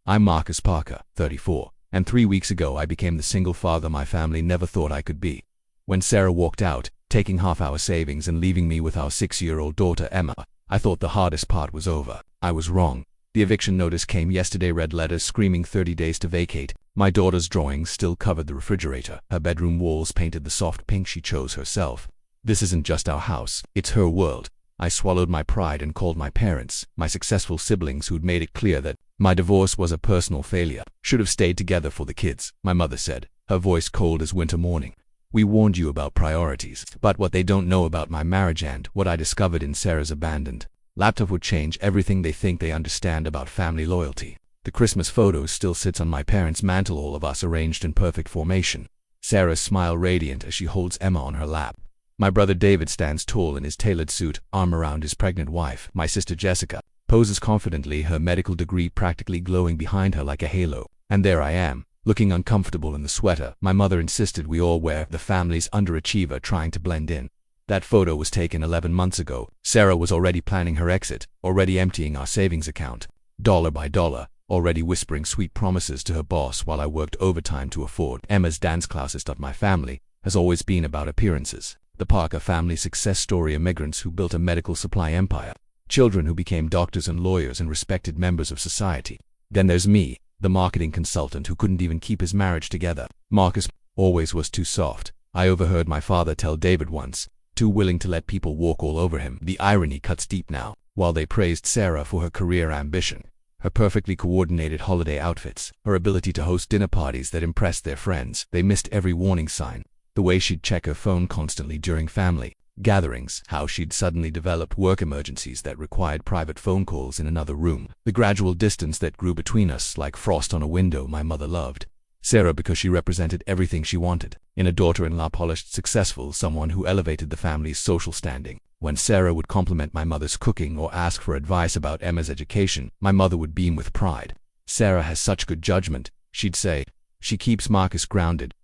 I'm Marcus Parker, 34, and 3 weeks ago I became the single father my family never thought I could be. When Sarah walked out, taking half our savings and leaving me with our 6-year-old daughter Emma, I thought the hardest part was over. I was wrong. The eviction notice came yesterday, red letters screaming 30 days to vacate. My daughter's drawings still covered the refrigerator. Her bedroom walls painted the soft pink she chose herself. This isn't just our house, it's her world. I swallowed my pride and called my parents, my successful siblings who'd made it clear that my divorce was a personal failure. Should have stayed together for the kids, my mother said, her voice cold as winter morning. We warned you about priorities, but what they don't know about my marriage and what I discovered in Sarah's abandoned laptop would change everything they think they understand about family loyalty. The Christmas photo still sits on my parents' mantle, all of us arranged in perfect formation. Sarah's smile radiant as she holds Emma on her lap. My brother David stands tall in his tailored suit, arm around his pregnant wife. My sister Jessica poses confidently, her medical degree practically glowing behind her like a halo. And there I am, looking uncomfortable in the sweater my mother insisted we all wear, the family's underachiever trying to blend in. That photo was taken 11 months ago. Sarah was already planning her exit, already emptying our savings account, dollar by dollar, already whispering sweet promises to her boss while I worked overtime to afford Emma's dance classes. My family has always been about appearances. The Parker family success story: immigrants who built a medical supply empire, children who became doctors and lawyers and respected members of society. Then there's me, the marketing consultant who couldn't even keep his marriage together. Marcus always was too soft, I overheard my father tell David once, too willing to let people walk all over him. The irony cuts deep now. While they praised Sarah for her career ambition, her perfectly coordinated holiday outfits, her ability to host dinner parties that impressed their friends, they missed every warning sign. The way she'd check her phone constantly during family gatherings, how she'd suddenly developed work emergencies that required private phone calls in another room, the gradual distance that grew between us like frost on a window. My mother loved Sarah because she represented everything she wanted in a daughter-in-law: polished, successful, someone who elevated the family's social standing. When Sarah would compliment my mother's cooking or ask for advice about Emma's education, my mother would beam with pride. Sarah has such good judgment, she'd say. She keeps Marcus grounded.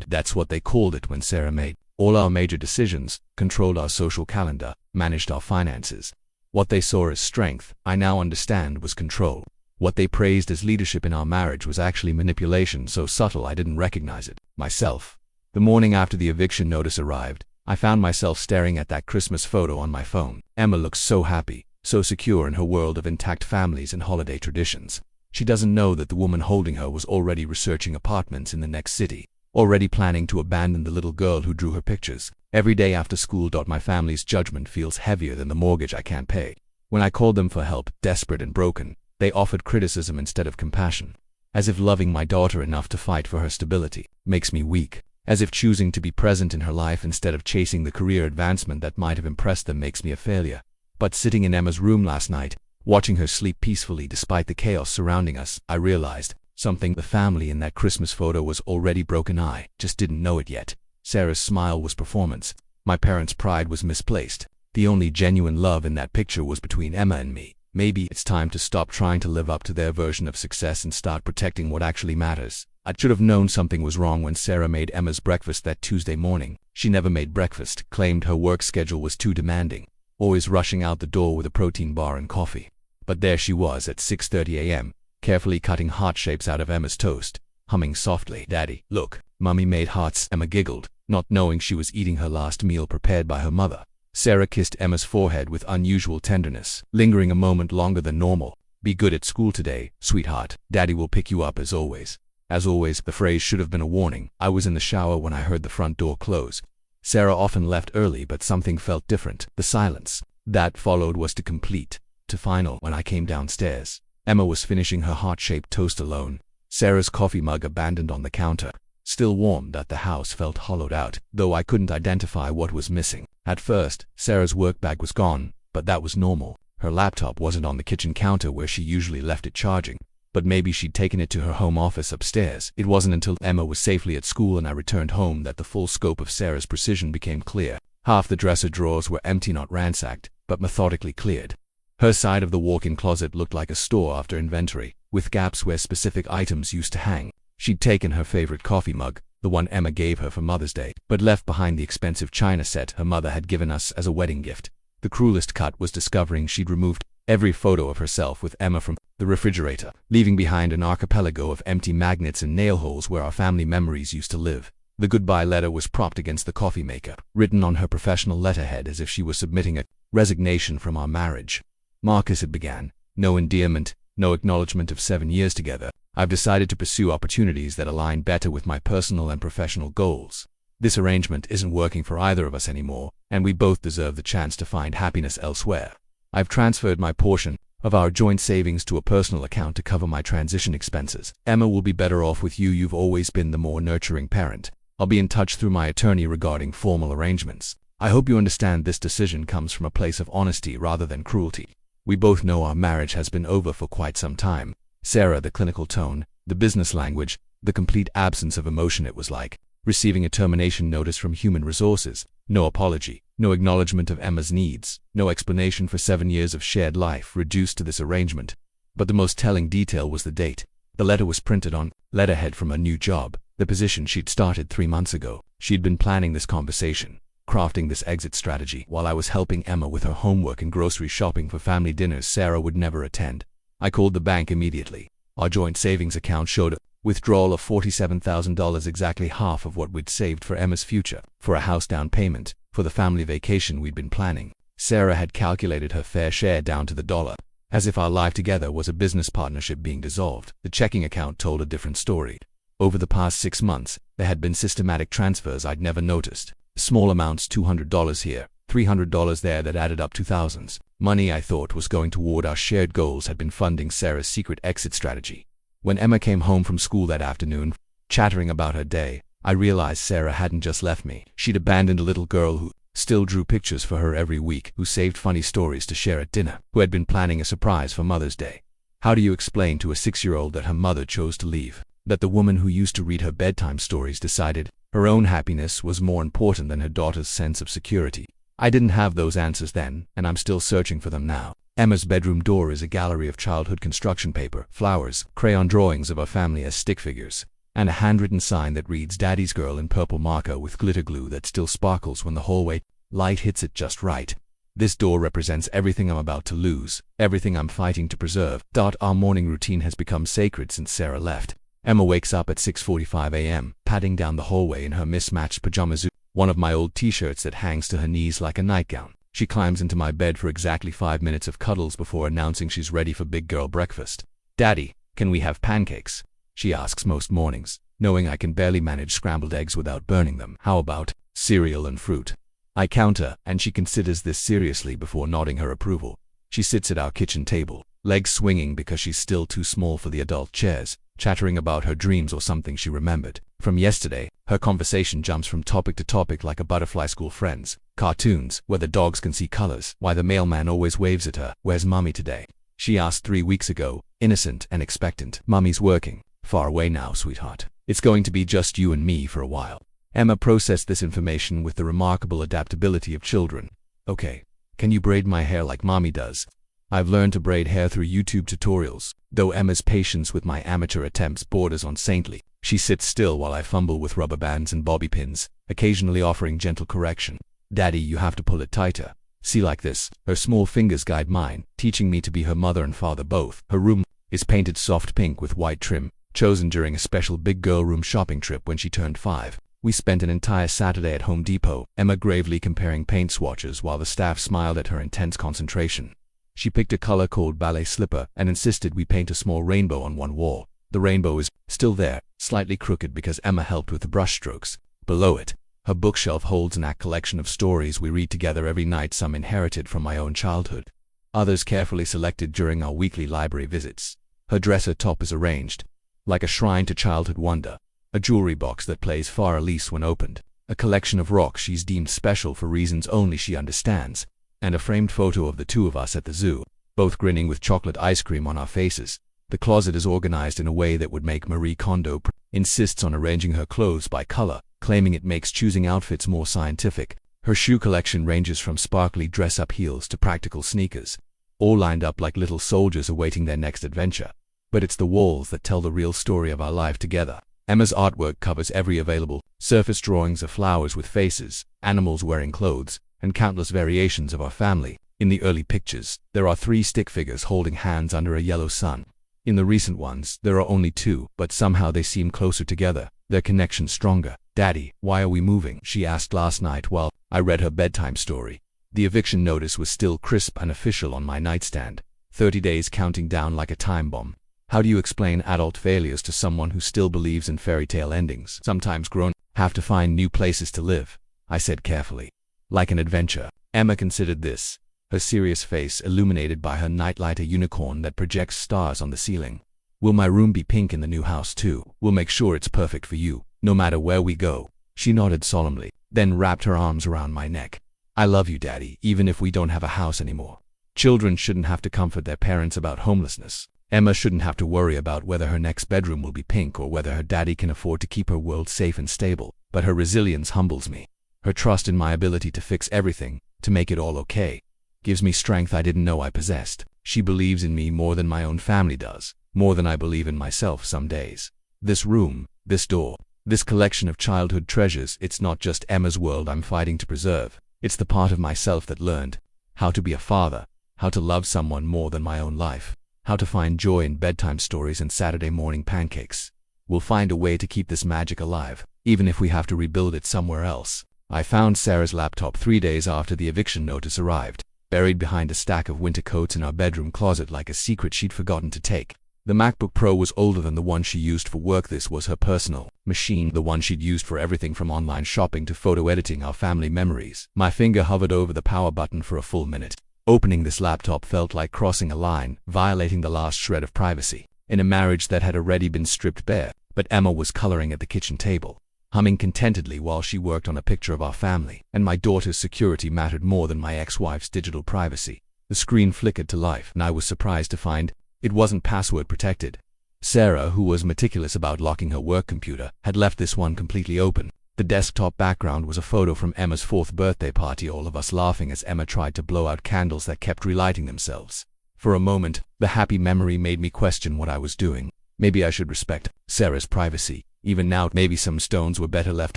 That's what they called it when Sarah made all our major decisions, controlled our social calendar, managed our finances. What they saw as strength, I now understand, was control. What they praised as leadership in our marriage was actually manipulation, so subtle I didn't recognize it myself. The morning after the eviction notice arrived, I found myself staring at that Christmas photo on my phone. Emma looks so happy, so secure in her world of intact families and holiday traditions. She doesn't know that the woman holding her was already researching apartments in the next city, already planning to abandon the little girl who drew her pictures. Every day after school, my family's judgment feels heavier than the mortgage I can't pay. When I called them for help, desperate and broken, they offered criticism instead of compassion. As if loving my daughter enough to fight for her stability makes me weak. As if choosing to be present in her life instead of chasing the career advancement that might have impressed them makes me a failure. But sitting in Emma's room last night, watching her sleep peacefully despite the chaos surrounding us, I realized something. The family in that Christmas photo was already broken. I just didn't know it yet. Sarah's smile was performance. My parents' pride was misplaced. The only genuine love in that picture was between Emma and me. Maybe it's time to stop trying to live up to their version of success and start protecting what actually matters. I should have known something was wrong when Sarah made Emma's breakfast that Tuesday morning. She never made breakfast, claimed her work schedule was too demanding, always rushing out the door with a protein bar and coffee. But there she was at 6:30 a.m., carefully cutting heart shapes out of Emma's toast, humming softly, "Daddy, look, Mummy made hearts." Emma giggled, not knowing she was eating her last meal prepared by her mother. Sarah kissed Emma's forehead with unusual tenderness, lingering a moment longer than normal. "Be good at school today, sweetheart. Daddy will pick you up as always." As always, the phrase should have been a warning. I was in the shower when I heard the front door close. Sarah often left early, but something felt different. The silence that followed was complete, final. When I came downstairs, Emma was finishing her heart-shaped toast alone. Sarah's coffee mug abandoned on the counter, still warm. That the house felt hollowed out, though I couldn't identify what was missing. At first, Sarah's work bag was gone, but that was normal. Her laptop wasn't on the kitchen counter where she usually left it charging, but maybe she'd taken it to her home office upstairs. It wasn't until Emma was safely at school and I returned home that the full scope of Sarah's precision became clear. Half the dresser drawers were empty, not ransacked, but methodically cleared. Her side of the walk-in closet looked like a store after inventory, with gaps where specific items used to hang. She'd taken her favorite coffee mug, the one Emma gave her for Mother's Day, but left behind the expensive china set her mother had given us as a wedding gift. The cruelest cut was discovering she'd removed every photo of herself with Emma from the refrigerator, leaving behind an archipelago of empty magnets and nail holes where our family memories used to live. The goodbye letter was propped against the coffee maker, written on her professional letterhead as if she was submitting a resignation from our marriage. Marcus, it began, no endearment, no acknowledgement of 7 years together. I've decided to pursue opportunities that align better with my personal and professional goals. This arrangement isn't working for either of us anymore, and we both deserve the chance to find happiness elsewhere. I've transferred my portion of our joint savings to a personal account to cover my transition expenses. Emma will be better off with you. You've always been the more nurturing parent. I'll be in touch through my attorney regarding formal arrangements. I hope you understand this decision comes from a place of honesty rather than cruelty. We both know our marriage has been over for quite some time. Sarah, the clinical tone, the business language, the complete absence of emotion. It was like receiving a termination notice from human resources. No apology, no acknowledgement of Emma's needs, no explanation for 7 years of shared life reduced to this arrangement. But the most telling detail was the date. The letter was printed on letterhead from a new job, the position she'd started 3 months ago. She'd been planning this conversation, crafting this exit strategy, while I was helping Emma with her homework and grocery shopping for family dinners Sarah would never attend. I called the bank immediately. Our joint savings account showed a withdrawal of $47,000, exactly half of what we'd saved for Emma's future, for a house down payment, for the family vacation we'd been planning. Sarah had calculated her fair share down to the dollar, as if our life together was a business partnership being dissolved. The checking account told a different story. Over the past 6 months, there had been systematic transfers I'd never noticed. Small amounts, $200 here, $300 there, that added up to thousands. Money I thought was going toward our shared goals had been funding Sarah's secret exit strategy. When Emma came home from school that afternoon, chattering about her day, I realized Sarah hadn't just left me. She'd abandoned a little girl who still drew pictures for her every week, who saved funny stories to share at dinner, who had been planning a surprise for Mother's Day. How do you explain to a 6-year-old that her mother chose to leave? That the woman who used to read her bedtime stories decided her own happiness was more important than her daughter's sense of security? I didn't have those answers then, and I'm still searching for them now. Emma's bedroom door is a gallery of childhood construction paper, flowers, crayon drawings of our family as stick figures, and a handwritten sign that reads "Daddy's Girl" in purple marker with glitter glue that still sparkles when the hallway light hits it just right. This door represents everything I'm about to lose, everything I'm fighting to preserve. Our morning routine has become sacred since Sarah left. Emma wakes up at 6:45 a.m., padding down the hallway in her mismatched pajamas, one of my old t-shirts that hangs to her knees like a nightgown. She climbs into my bed for exactly 5 minutes of cuddles before announcing she's ready for big girl breakfast. "Daddy, can we have pancakes?" she asks most mornings, knowing I can barely manage scrambled eggs without burning them. "How about cereal and fruit?" I counter, and she considers this seriously before nodding her approval. She sits at our kitchen table, legs swinging because she's still too small for the adult chairs, chattering about her dreams or something she remembered from yesterday. Her conversation jumps from topic to topic like a butterfly. School friends, cartoons, whether dogs can see colors, why the mailman always waves at her, "Where's Mommy today?" She asked 3 weeks ago, innocent and expectant. "Mommy's working. Far away now, sweetheart. It's going to be just you and me for a while." Emma processed this information with the remarkable adaptability of children. "Okay, can you braid my hair like Mommy does?" I've learned to braid hair through YouTube tutorials, though Emma's patience with my amateur attempts borders on saintly. She sits still while I fumble with rubber bands and bobby pins, occasionally offering gentle correction. "Daddy, you have to pull it tighter. See, like this." Her small fingers guide mine, teaching me to be her mother and father both. Her room is painted soft pink with white trim, chosen during a special big girl room shopping trip when she turned 5. We spent an entire Saturday at Home Depot, Emma gravely comparing paint swatches while the staff smiled at her intense concentration. She picked a color called ballet slipper and insisted we paint a small rainbow on one wall. The rainbow is still there, slightly crooked because Emma helped with the brushstrokes. Below it, her bookshelf holds an collection of stories we read together every night, some inherited from my own childhood, others carefully selected during our weekly library visits. Her dresser top is arranged like a shrine to childhood wonder, a jewelry box that plays Far Elise when opened, a collection of rocks she's deemed special for reasons only she understands, and a framed photo of the two of us at the zoo, both grinning with chocolate ice cream on our faces. The closet is organized in a way that would make Marie Kondo insists on arranging her clothes by color, claiming it makes choosing outfits more scientific. Her shoe collection ranges from sparkly dress-up heels to practical sneakers, all lined up like little soldiers awaiting their next adventure. But it's the walls that tell the real story of our life together. Emma's artwork covers every available surface: drawings of flowers with faces, animals wearing clothes, and countless variations of our family. In the early pictures, there are 3 stick figures holding hands under a yellow sun. In the recent ones, there are only 2, but somehow they seem closer together, their connection stronger. "Daddy, why are we moving?" she asked last night while I read her bedtime story. The eviction notice was still crisp and official on my nightstand, 30 days counting down like a time bomb. How do you explain adult failures to someone who still believes in fairy tale endings? Sometimes grown have to find new places to live, I said carefully. Like an adventure. Emma considered this, her serious face illuminated by her nightlight, a unicorn that projects stars on the ceiling. "Will my room be pink in the new house too? We'll make sure it's perfect for you, no matter where we go." She nodded solemnly, then wrapped her arms around my neck. "I love you, Daddy, even if we don't have a house anymore." Children shouldn't have to comfort their parents about homelessness. Emma shouldn't have to worry about whether her next bedroom will be pink or whether her daddy can afford to keep her world safe and stable. But her resilience humbles me. Her trust in my ability to fix everything, to make it all okay, gives me strength I didn't know I possessed. She believes in me more than my own family does, more than I believe in myself some days. This room, this door, this collection of childhood treasures, it's not just Emma's world I'm fighting to preserve. It's the part of myself that learned how to be a father, how to love someone more than my own life, how to find joy in bedtime stories and Saturday morning pancakes. We'll find a way to keep this magic alive, even if we have to rebuild it somewhere else. I found Sarah's laptop 3 days after the eviction notice arrived, buried behind a stack of winter coats in our bedroom closet like a secret she'd forgotten to take. The MacBook Pro was older than the one she used for work. This was her personal machine, the one she'd used for everything from online shopping to photo editing our family memories. My finger hovered over the power button for a full minute. Opening this laptop felt like crossing a line, violating the last shred of privacy in a marriage that had already been stripped bare. But Emma was coloring at the kitchen table, humming contentedly while she worked on a picture of our family, and my daughter's security mattered more than my ex-wife's digital privacy. The screen flickered to life, and I was surprised to find it wasn't password protected. Sarah, who was meticulous about locking her work computer, had left this one completely open. The desktop background was a photo from Emma's 4th birthday party, all of us laughing as Emma tried to blow out candles that kept relighting themselves. For a moment, the happy memory made me question what I was doing. Maybe I should respect Sarah's privacy. Even now, maybe some stones were better left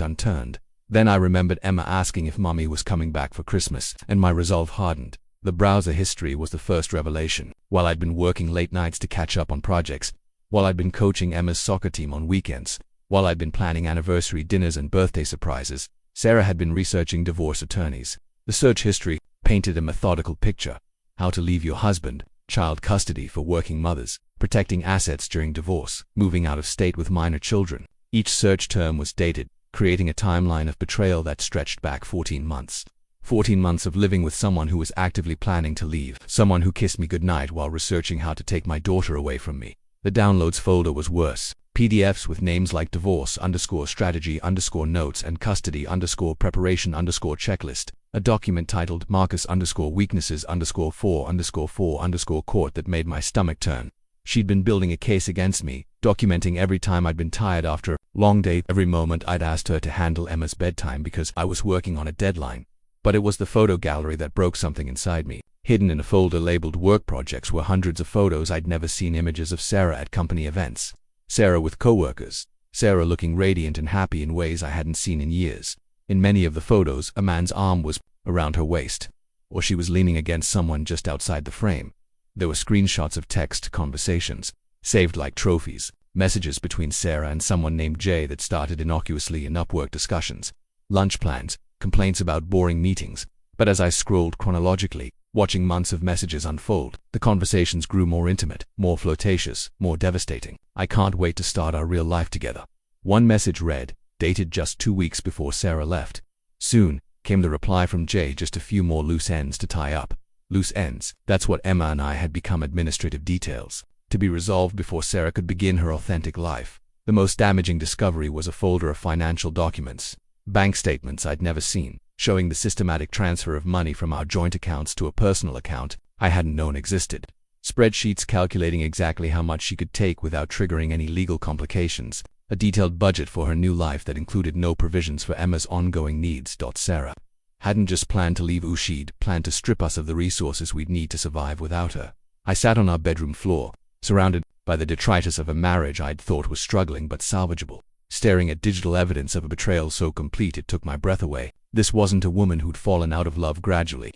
unturned. Then I remembered Emma asking if Mommy was coming back for Christmas, and my resolve hardened. The browser history was the first revelation. While I'd been working late nights to catch up on projects, while I'd been coaching Emma's soccer team on weekends, while I'd been planning anniversary dinners and birthday surprises, Sarah had been researching divorce attorneys. The search history painted a methodical picture. How to leave your husband, child custody for working mothers, protecting assets during divorce, moving out of state with minor children. Each search term was dated, creating a timeline of betrayal that stretched back 14 months. 14 months of living with someone who was actively planning to leave, someone who kissed me goodnight while researching how to take my daughter away from me. The downloads folder was worse. PDFs with names like divorce_strategy_notes and custody_preparation_checklist. A document titled Marcus_weaknesses_4_4_court that made my stomach turn. She'd been building a case against me, documenting every time I'd been tired after a long day, every moment I'd asked her to handle Emma's bedtime because I was working on a deadline. But it was the photo gallery that broke something inside me. Hidden in a folder labeled Work Projects were hundreds of photos I'd never seen, images of Sarah at company events. Sarah with coworkers. Sarah looking radiant and happy in ways I hadn't seen in years. In many of the photos, a man's arm was around her waist, or she was leaning against someone just outside the frame. There were screenshots of text conversations, saved like trophies, messages between Sarah and someone named Jay that started innocuously in Upwork discussions, lunch plans, complaints about boring meetings. But as I scrolled chronologically, watching months of messages unfold, the conversations grew more intimate, more flirtatious, more devastating. I can't wait to start our real life together. One message read, dated just 2 weeks before Sarah left. Soon came the reply from Jay, just a few more loose ends to tie up. Loose ends, that's what Emma and I had become, administrative details, to be resolved before Sarah could begin her authentic life. The most damaging discovery was a folder of financial documents, bank statements I'd never seen, showing the systematic transfer of money from our joint accounts to a personal account I hadn't known existed. Spreadsheets calculating exactly how much she could take without triggering any legal complications. A detailed budget for her new life that included no provisions for Emma's ongoing needs. Sarah hadn't just planned to leave, she'd planned to strip us of the resources we'd need to survive without her. I sat on our bedroom floor, surrounded by the detritus of a marriage I'd thought was struggling but salvageable, staring at digital evidence of a betrayal so complete it took my breath away. This wasn't a woman who'd fallen out of love gradually.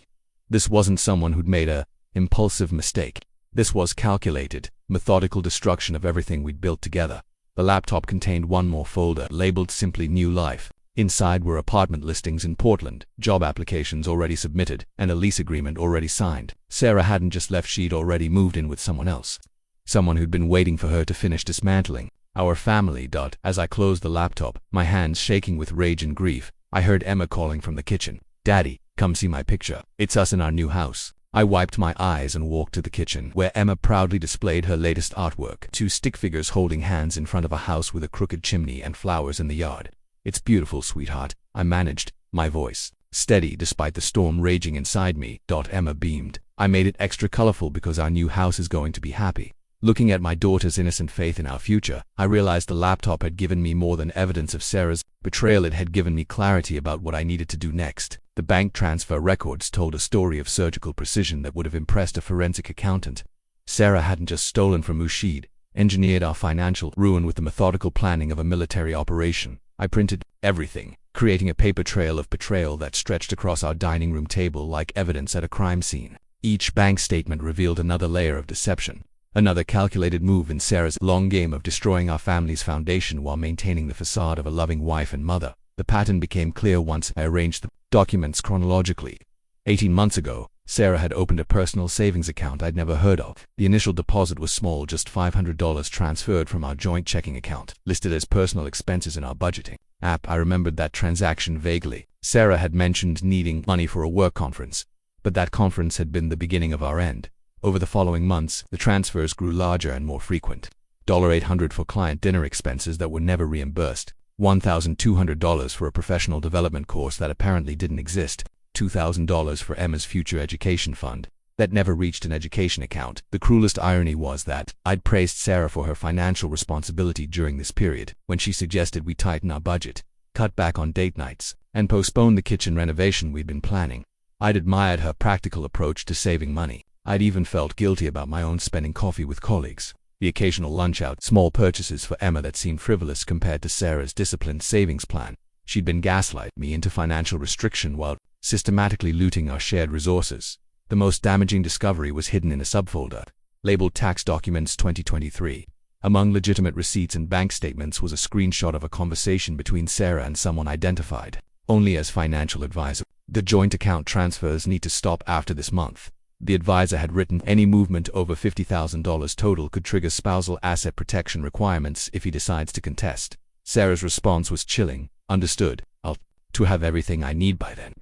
This wasn't someone who'd made a impulsive mistake. This was calculated, methodical destruction of everything we'd built together. The laptop contained one more folder labeled simply New Life. Inside were apartment listings in Portland, job applications already submitted, and a lease agreement already signed. Sarah hadn't just left, she'd already moved in with someone else. Someone who'd been waiting for her to finish dismantling our family. As I closed the laptop, my hands shaking with rage and grief, I heard Emma calling from the kitchen. "Daddy, come see my picture. It's us in our new house." I wiped my eyes and walked to the kitchen, where Emma proudly displayed her latest artwork, two stick figures holding hands in front of a house with a crooked chimney and flowers in the yard. "It's beautiful, sweetheart," I managed, my voice steady despite the storm raging inside me. Emma beamed. "I made it extra colorful because our new house is going to be happy." Looking at my daughter's innocent faith in our future, I realized the laptop had given me more than evidence of Sarah's betrayal. It had given me clarity about what I needed to do next. The bank transfer records told a story of surgical precision that would have impressed a forensic accountant. Sarah hadn't just stolen from us, she'd engineered our financial ruin with the methodical planning of a military operation. I printed everything, creating a paper trail of betrayal that stretched across our dining room table like evidence at a crime scene. Each bank statement revealed another layer of deception, another calculated move in Sarah's long game of destroying our family's foundation while maintaining the facade of a loving wife and mother. The pattern became clear once I arranged the documents chronologically. 18 months ago, Sarah had opened a personal savings account I'd never heard of. The initial deposit was small, just $500 transferred from our joint checking account, listed as personal expenses in our budgeting app. I remembered that transaction vaguely. Sarah had mentioned needing money for a work conference, but that conference had been the beginning of our end. Over the following months, the transfers grew larger and more frequent. $800 for client dinner expenses that were never reimbursed, $1,200 for a professional development course that apparently didn't exist, $2,000 for Emma's future education fund that never reached an education account. The cruelest irony was that I'd praised Sarah for her financial responsibility during this period, when she suggested we tighten our budget, cut back on date nights, and postpone the kitchen renovation we'd been planning. I'd admired her practical approach to saving money. I'd even felt guilty about my own spending coffee with colleagues, the occasional lunch out, small purchases for Emma that seemed frivolous compared to Sarah's disciplined savings plan. She'd been gaslighting me into financial restriction while systematically looting our shared resources. The most damaging discovery was hidden in a subfolder, labeled Tax Documents 2023. Among legitimate receipts and bank statements was a screenshot of a conversation between Sarah and someone identified only as financial advisor. "The joint account transfers need to stop after this month." The advisor had written, "Any movement over $50,000 total could trigger spousal asset protection requirements if he decides to contest." Sarah's response was chilling. "Understood. I'll have everything I need by then.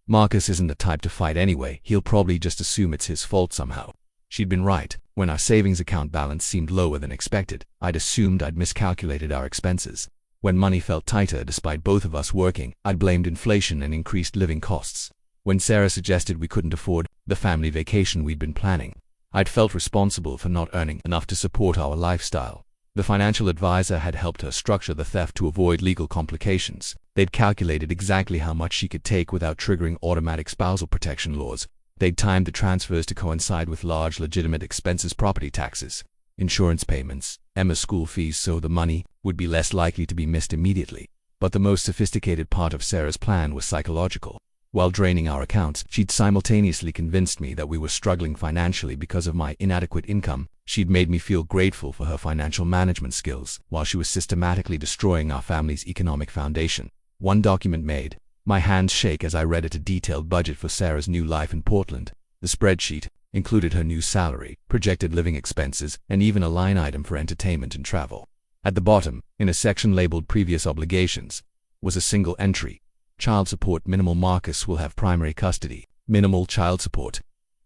Marcus isn't the type to fight anyway. He'll probably just assume it's his fault somehow." She'd been right. When our savings account balance seemed lower than expected, I'd assumed I'd miscalculated our expenses. When money felt tighter despite both of us working, I'd blamed inflation and increased living costs. When Sarah suggested we couldn't afford the family vacation we'd been planning, I'd felt responsible for not earning enough to support our lifestyle. The financial advisor had helped her structure the theft to avoid legal complications. They'd calculated exactly how much she could take without triggering automatic spousal protection laws. They'd timed the transfers to coincide with large legitimate expenses, property taxes, insurance payments, Emma's school fees, so the money would be less likely to be missed immediately. But the most sophisticated part of Sarah's plan was psychological. While draining our accounts, she'd simultaneously convinced me that we were struggling financially because of my inadequate income. She'd made me feel grateful for her financial management skills, while she was systematically destroying our family's economic foundation. One document made my hands shake as I read it: a detailed budget for Sarah's new life in Portland. The spreadsheet included her new salary, projected living expenses, and even a line item for entertainment and travel. At the bottom, in a section labeled Previous Obligations, was a single entry: child support minimal. Marcus will have primary custody. Minimal child support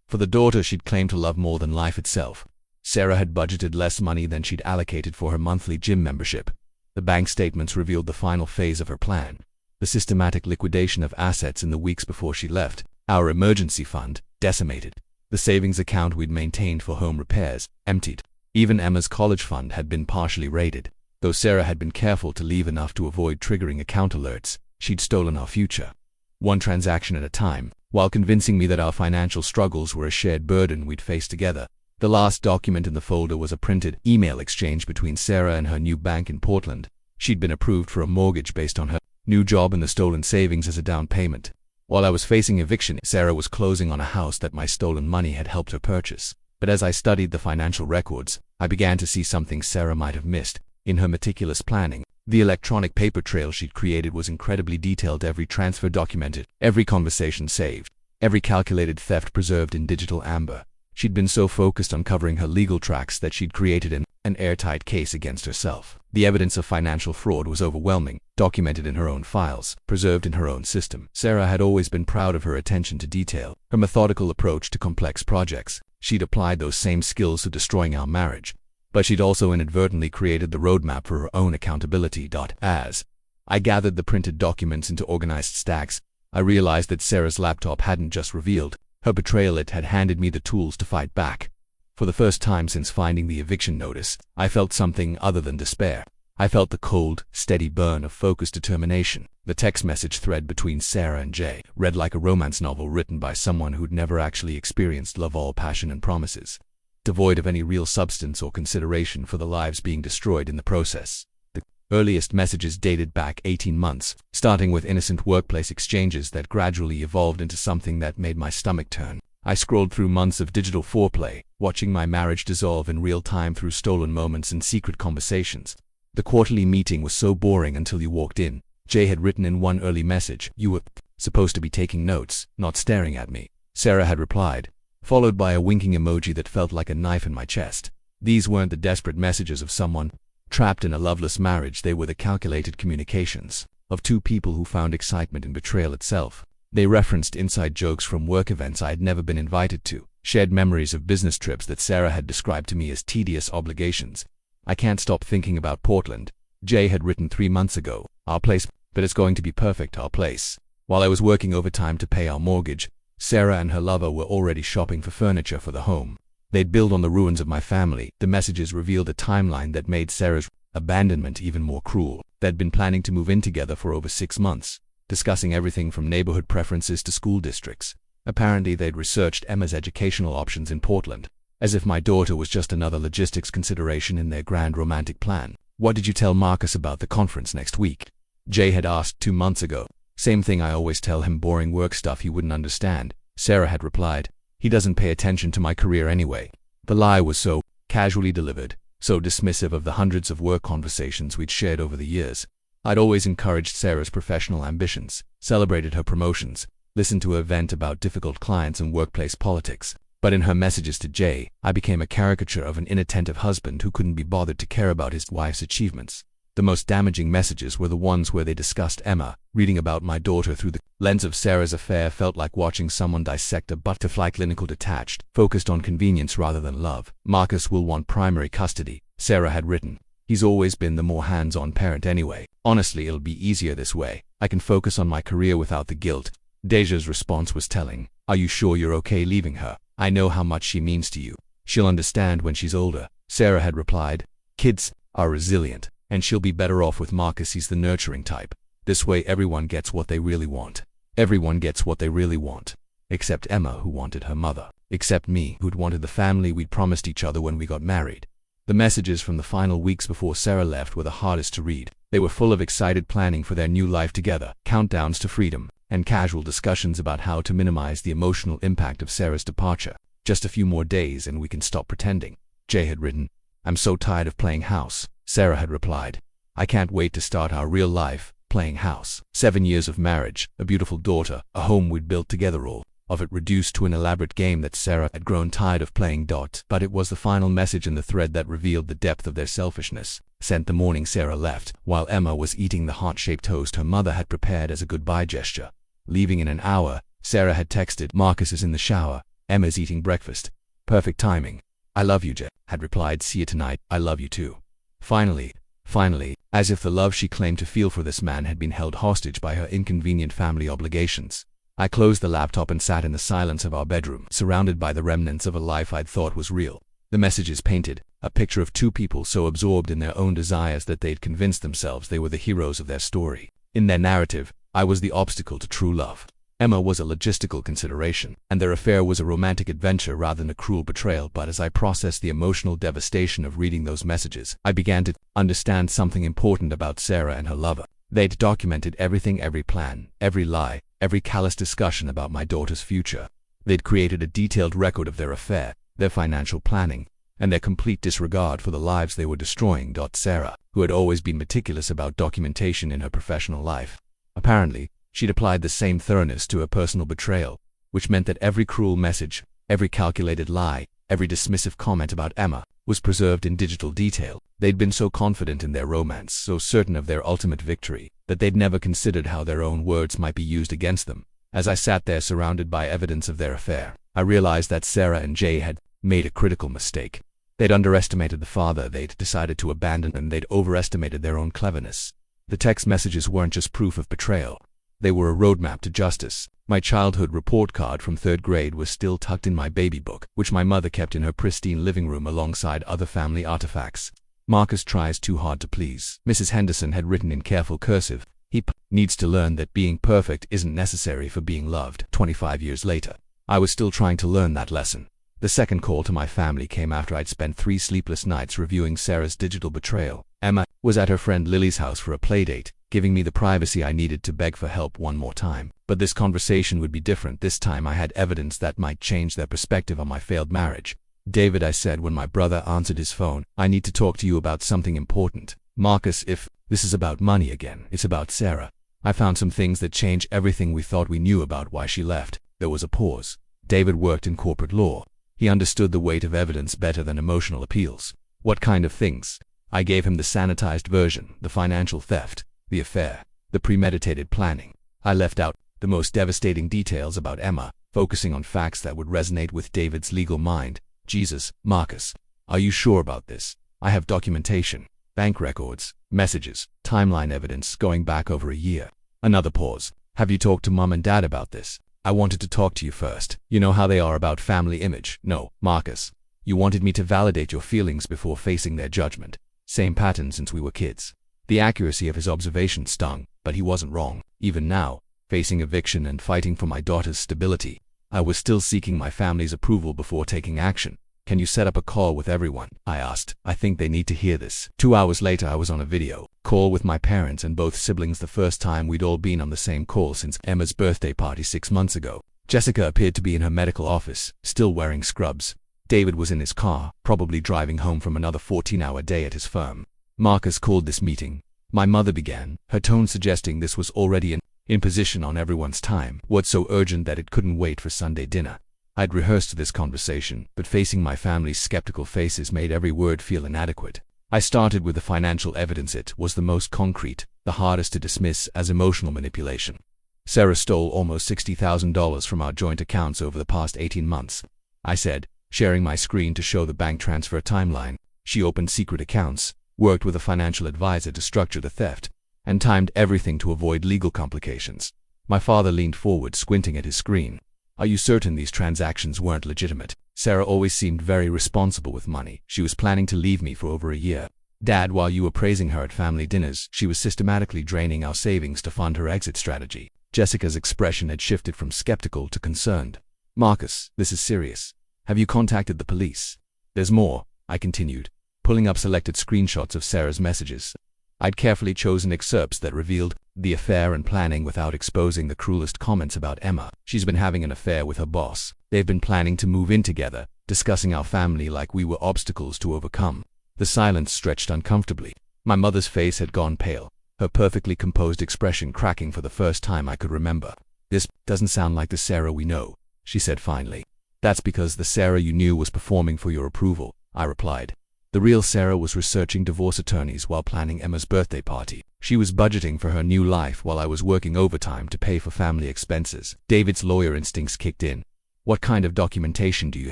for the daughter she'd claimed to love more than life itself. Sarah had budgeted less money than she'd allocated for her monthly gym membership. The bank statements revealed the final phase of her plan: the systematic liquidation of assets in the weeks before she left. Our emergency fund decimated. The savings account we'd maintained for home repairs emptied. Even Emma's college fund had been partially raided. Though Sarah had been careful to leave enough to avoid triggering account alerts, she'd stolen our future, one transaction at a time, while convincing me that our financial struggles were a shared burden we'd face together. The last document in the folder was a printed email exchange between Sarah and her new bank in Portland. She'd been approved for a mortgage based on her new job and the stolen savings as a down payment. While I was facing eviction, Sarah was closing on a house that my stolen money had helped her purchase. But as I studied the financial records, I began to see something Sarah might have missed. In her meticulous planning, the electronic paper trail she'd created was incredibly detailed, every transfer documented, every conversation saved, every calculated theft preserved in digital amber. She'd been so focused on covering her legal tracks that she'd created an airtight case against herself. The evidence of financial fraud was overwhelming, documented in her own files, preserved in her own system. Sarah had always been proud of her attention to detail, her methodical approach to complex projects. She'd applied those same skills to destroying our marriage, but she'd also inadvertently created the roadmap for her own accountability. As I gathered the printed documents into organized stacks, I realized that Sarah's laptop hadn't just revealed her betrayal, it had handed me the tools to fight back. For the first time since finding the eviction notice, I felt something other than despair. I felt the cold, steady burn of focused determination. The text message thread between Sarah and Jay read like a romance novel written by someone who'd never actually experienced love, all passion and promises, devoid of any real substance or consideration for the lives being destroyed in the process. The earliest messages dated back 18 months, starting with innocent workplace exchanges that gradually evolved into something that made my stomach turn. I scrolled through months of digital foreplay, watching my marriage dissolve in real time through stolen moments and secret conversations. The quarterly meeting was so boring until you walked in. Jay had written in one early message, "You were supposed to be taking notes, not staring at me." Sarah had replied, followed by a winking emoji that felt like a knife in my chest. These weren't the desperate messages of someone trapped in a loveless marriage, they were the calculated communications of two people who found excitement in betrayal itself. They referenced inside jokes from work events I had never been invited to, shared memories of business trips that Sarah had described to me as tedious obligations. "I can't stop thinking about Portland," Jay had written 3 months ago. "Our place, but it's going to be perfect, our place." While I was working overtime to pay our mortgage, Sarah and her lover were already shopping for furniture for the home they'd built on the ruins of my family. The messages revealed a timeline that made Sarah's abandonment even more cruel. They'd been planning to move in together for over 6 months, discussing everything from neighborhood preferences to school districts. Apparently they'd researched Emma's educational options in Portland, as if my daughter was just another logistics consideration in their grand romantic plan. "What did you tell Marcus about the conference next week?" Jay had asked 2 months ago. "Same thing I always tell him, boring work stuff he wouldn't understand," Sarah had replied. "He doesn't pay attention to my career anyway." The lie was so casually delivered, so dismissive of the hundreds of work conversations we'd shared over the years. I'd always encouraged Sarah's professional ambitions, celebrated her promotions, listened to her vent about difficult clients and workplace politics. But in her messages to Jay, I became a caricature of an inattentive husband who couldn't be bothered to care about his wife's achievements. The most damaging messages were the ones where they discussed Emma. Reading about my daughter through the lens of Sarah's affair felt like watching someone dissect a butterfly. Clinical, detached, focused on convenience rather than love. "Marcus will want primary custody," Sarah had written. "He's always been the more hands-on parent anyway. Honestly, it'll be easier this way. I can focus on my career without the guilt." Deja's response was telling. "Are you sure you're okay leaving her? I know how much she means to you. She'll understand when she's older." Sarah had replied, "Kids are resilient, and she'll be better off with Marcus. He's the nurturing type. This way everyone gets what they really want. Everyone gets what they really want. Except Emma, who wanted her mother. Except me, who'd wanted the family we'd promised each other when we got married." The messages from the final weeks before Sarah left were the hardest to read. They were full of excited planning for their new life together, countdowns to freedom, and casual discussions about how to minimize the emotional impact of Sarah's departure. "Just a few more days and we can stop pretending," Jay had written. "I'm so tired of playing house," Sarah had replied. "I can't wait to start our real life, playing house." 7 years of marriage, a beautiful daughter, a home we'd built together, all of it reduced to an elaborate game that Sarah had grown tired of playing. But it was the final message in the thread that revealed the depth of their selfishness. Sent the morning Sarah left, while Emma was eating the heart-shaped toast her mother had prepared as a goodbye gesture. Leaving in an hour, Sarah had texted, "Marcus is in the shower. Emma's eating breakfast. Perfect timing. I love you." Jay had replied, "See you tonight. I love you too." Finally, as if the love she claimed to feel for this man had been held hostage by her inconvenient family obligations, I closed the laptop and sat in the silence of our bedroom, surrounded by the remnants of a life I'd thought was real. The messages painted a picture of two people so absorbed in their own desires that they'd convinced themselves they were the heroes of their story. In their narrative, I was the obstacle to true love. Emma was a logistical consideration, and their affair was a romantic adventure rather than a cruel betrayal. But as I processed the emotional devastation of reading those messages, I began to understand something important about Sarah and her lover. They'd documented everything, every plan, every lie, every callous discussion about my daughter's future. They'd created a detailed record of their affair, their financial planning, and their complete disregard for the lives they were destroying. Sarah, who had always been meticulous about documentation in her professional life, apparently, she'd applied the same thoroughness to her personal betrayal, which meant that every cruel message, every calculated lie, every dismissive comment about Emma was preserved in digital detail. They'd been so confident in their romance, so certain of their ultimate victory, that they'd never considered how their own words might be used against them. As I sat there surrounded by evidence of their affair, I realized that Sarah and Jay had made a critical mistake. They'd underestimated the father they'd decided to abandon, and they'd overestimated their own cleverness. The text messages weren't just proof of betrayal. They were a roadmap to justice. My childhood report card from 3rd grade was still tucked in my baby book, which my mother kept in her pristine living room alongside other family artifacts. Marcus tries too hard to please. Mrs. Henderson had written in careful cursive, he needs to learn that being perfect isn't necessary for being loved. 25 years later, I was still trying to learn that lesson. The second call to my family came after I'd spent 3 sleepless nights reviewing Sarah's digital betrayal. Emma was at her friend Lily's house for a playdate, giving me the privacy I needed to beg for help one more time. But this conversation would be different. This time I had evidence that might change their perspective on my failed marriage. David, I said when my brother answered his phone, I need to talk to you about something important. Marcus, if this is about money again, it's about Sarah. I found some things that change everything we thought we knew about why she left. There was a pause. David worked in corporate law. He understood the weight of evidence better than emotional appeals. What kind of things? I gave him the sanitized version, the financial theft, the affair, the premeditated planning. I left out the most devastating details about Emma, focusing on facts that would resonate with David's legal mind. Jesus, Marcus, are you sure about this? I have documentation, bank records, messages, timeline evidence going back over a year. Another pause. Have you talked to Mom and Dad about this? I wanted to talk to you first. You know how they are about family image. No, Marcus. You wanted me to validate your feelings before facing their judgment. Same pattern since we were kids. The accuracy of his observation stung, but he wasn't wrong. Even now, facing eviction and fighting for my daughter's stability, I was still seeking my family's approval before taking action. Can you set up a call with everyone? I asked. I think they need to hear this. 2 hours later, I was on a video call with my parents and both siblings, the first time we'd all been on the same call since Emma's birthday party 6 months ago. Jessica appeared to be in her medical office, still wearing scrubs. David was in his car, probably driving home from another 14-hour day at his firm. Marcus called this meeting. My mother began, her tone suggesting this was already in position on everyone's time. What's so urgent that it couldn't wait for Sunday dinner? I'd rehearsed this conversation, but facing my family's skeptical faces made every word feel inadequate. I started with the financial evidence. It was the most concrete, the hardest to dismiss as emotional manipulation. Sarah stole almost $60,000 from our joint accounts over the past 18 months. I said, sharing my screen to show the bank transfer timeline. She opened secret accounts, worked with a financial advisor to structure the theft, and timed everything to avoid legal complications. My father leaned forward, squinting at his screen. Are you certain these transactions weren't legitimate? Sarah always seemed very responsible with money. She was planning to leave me for over a year. Dad, while you were praising her at family dinners, she was systematically draining our savings to fund her exit strategy. Jessica's expression had shifted from skeptical to concerned. Marcus, this is serious. Have you contacted the police? There's more, I continued, pulling up selected screenshots of Sarah's messages. I'd carefully chosen excerpts that revealed the affair and planning without exposing the cruelest comments about Emma. She's been having an affair with her boss. They've been planning to move in together, discussing our family like we were obstacles to overcome. The silence stretched uncomfortably. My mother's face had gone pale, her perfectly composed expression cracking for the first time I could remember. This doesn't sound like the Sarah we know, she said finally. That's because the Sarah you knew was performing for your approval, I replied. The real Sarah was researching divorce attorneys while planning Emma's birthday party. She was budgeting for her new life while I was working overtime to pay for family expenses. David's lawyer instincts kicked in. What kind of documentation do you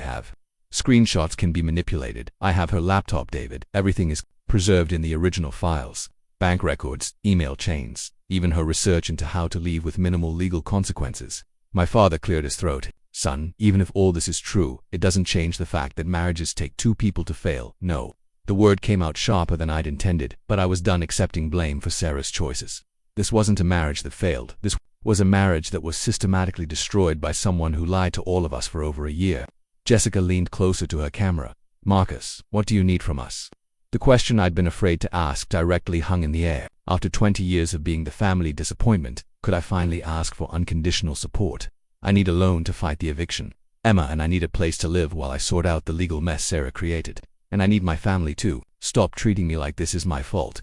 have? Screenshots can be manipulated. I have her laptop, David. Everything is preserved in the original files. Bank records, email chains, even her research into how to leave with minimal legal consequences. My father cleared his throat. Son, even if all this is true, it doesn't change the fact that marriages take 2 people to fail. No. The word came out sharper than I'd intended, but I was done accepting blame for Sarah's choices. This wasn't a marriage that failed. This was a marriage that was systematically destroyed by someone who lied to all of us for over a year. Jessica leaned closer to her camera. Marcus, what do you need from us? The question I'd been afraid to ask directly hung in the air. After 20 years of being the family disappointment, Could I finally ask for unconditional support? I need a loan to fight the eviction, Emma, and I need a place to live while I sort out the legal mess Sarah created. And I need my family too. Stop treating me like this is my fault.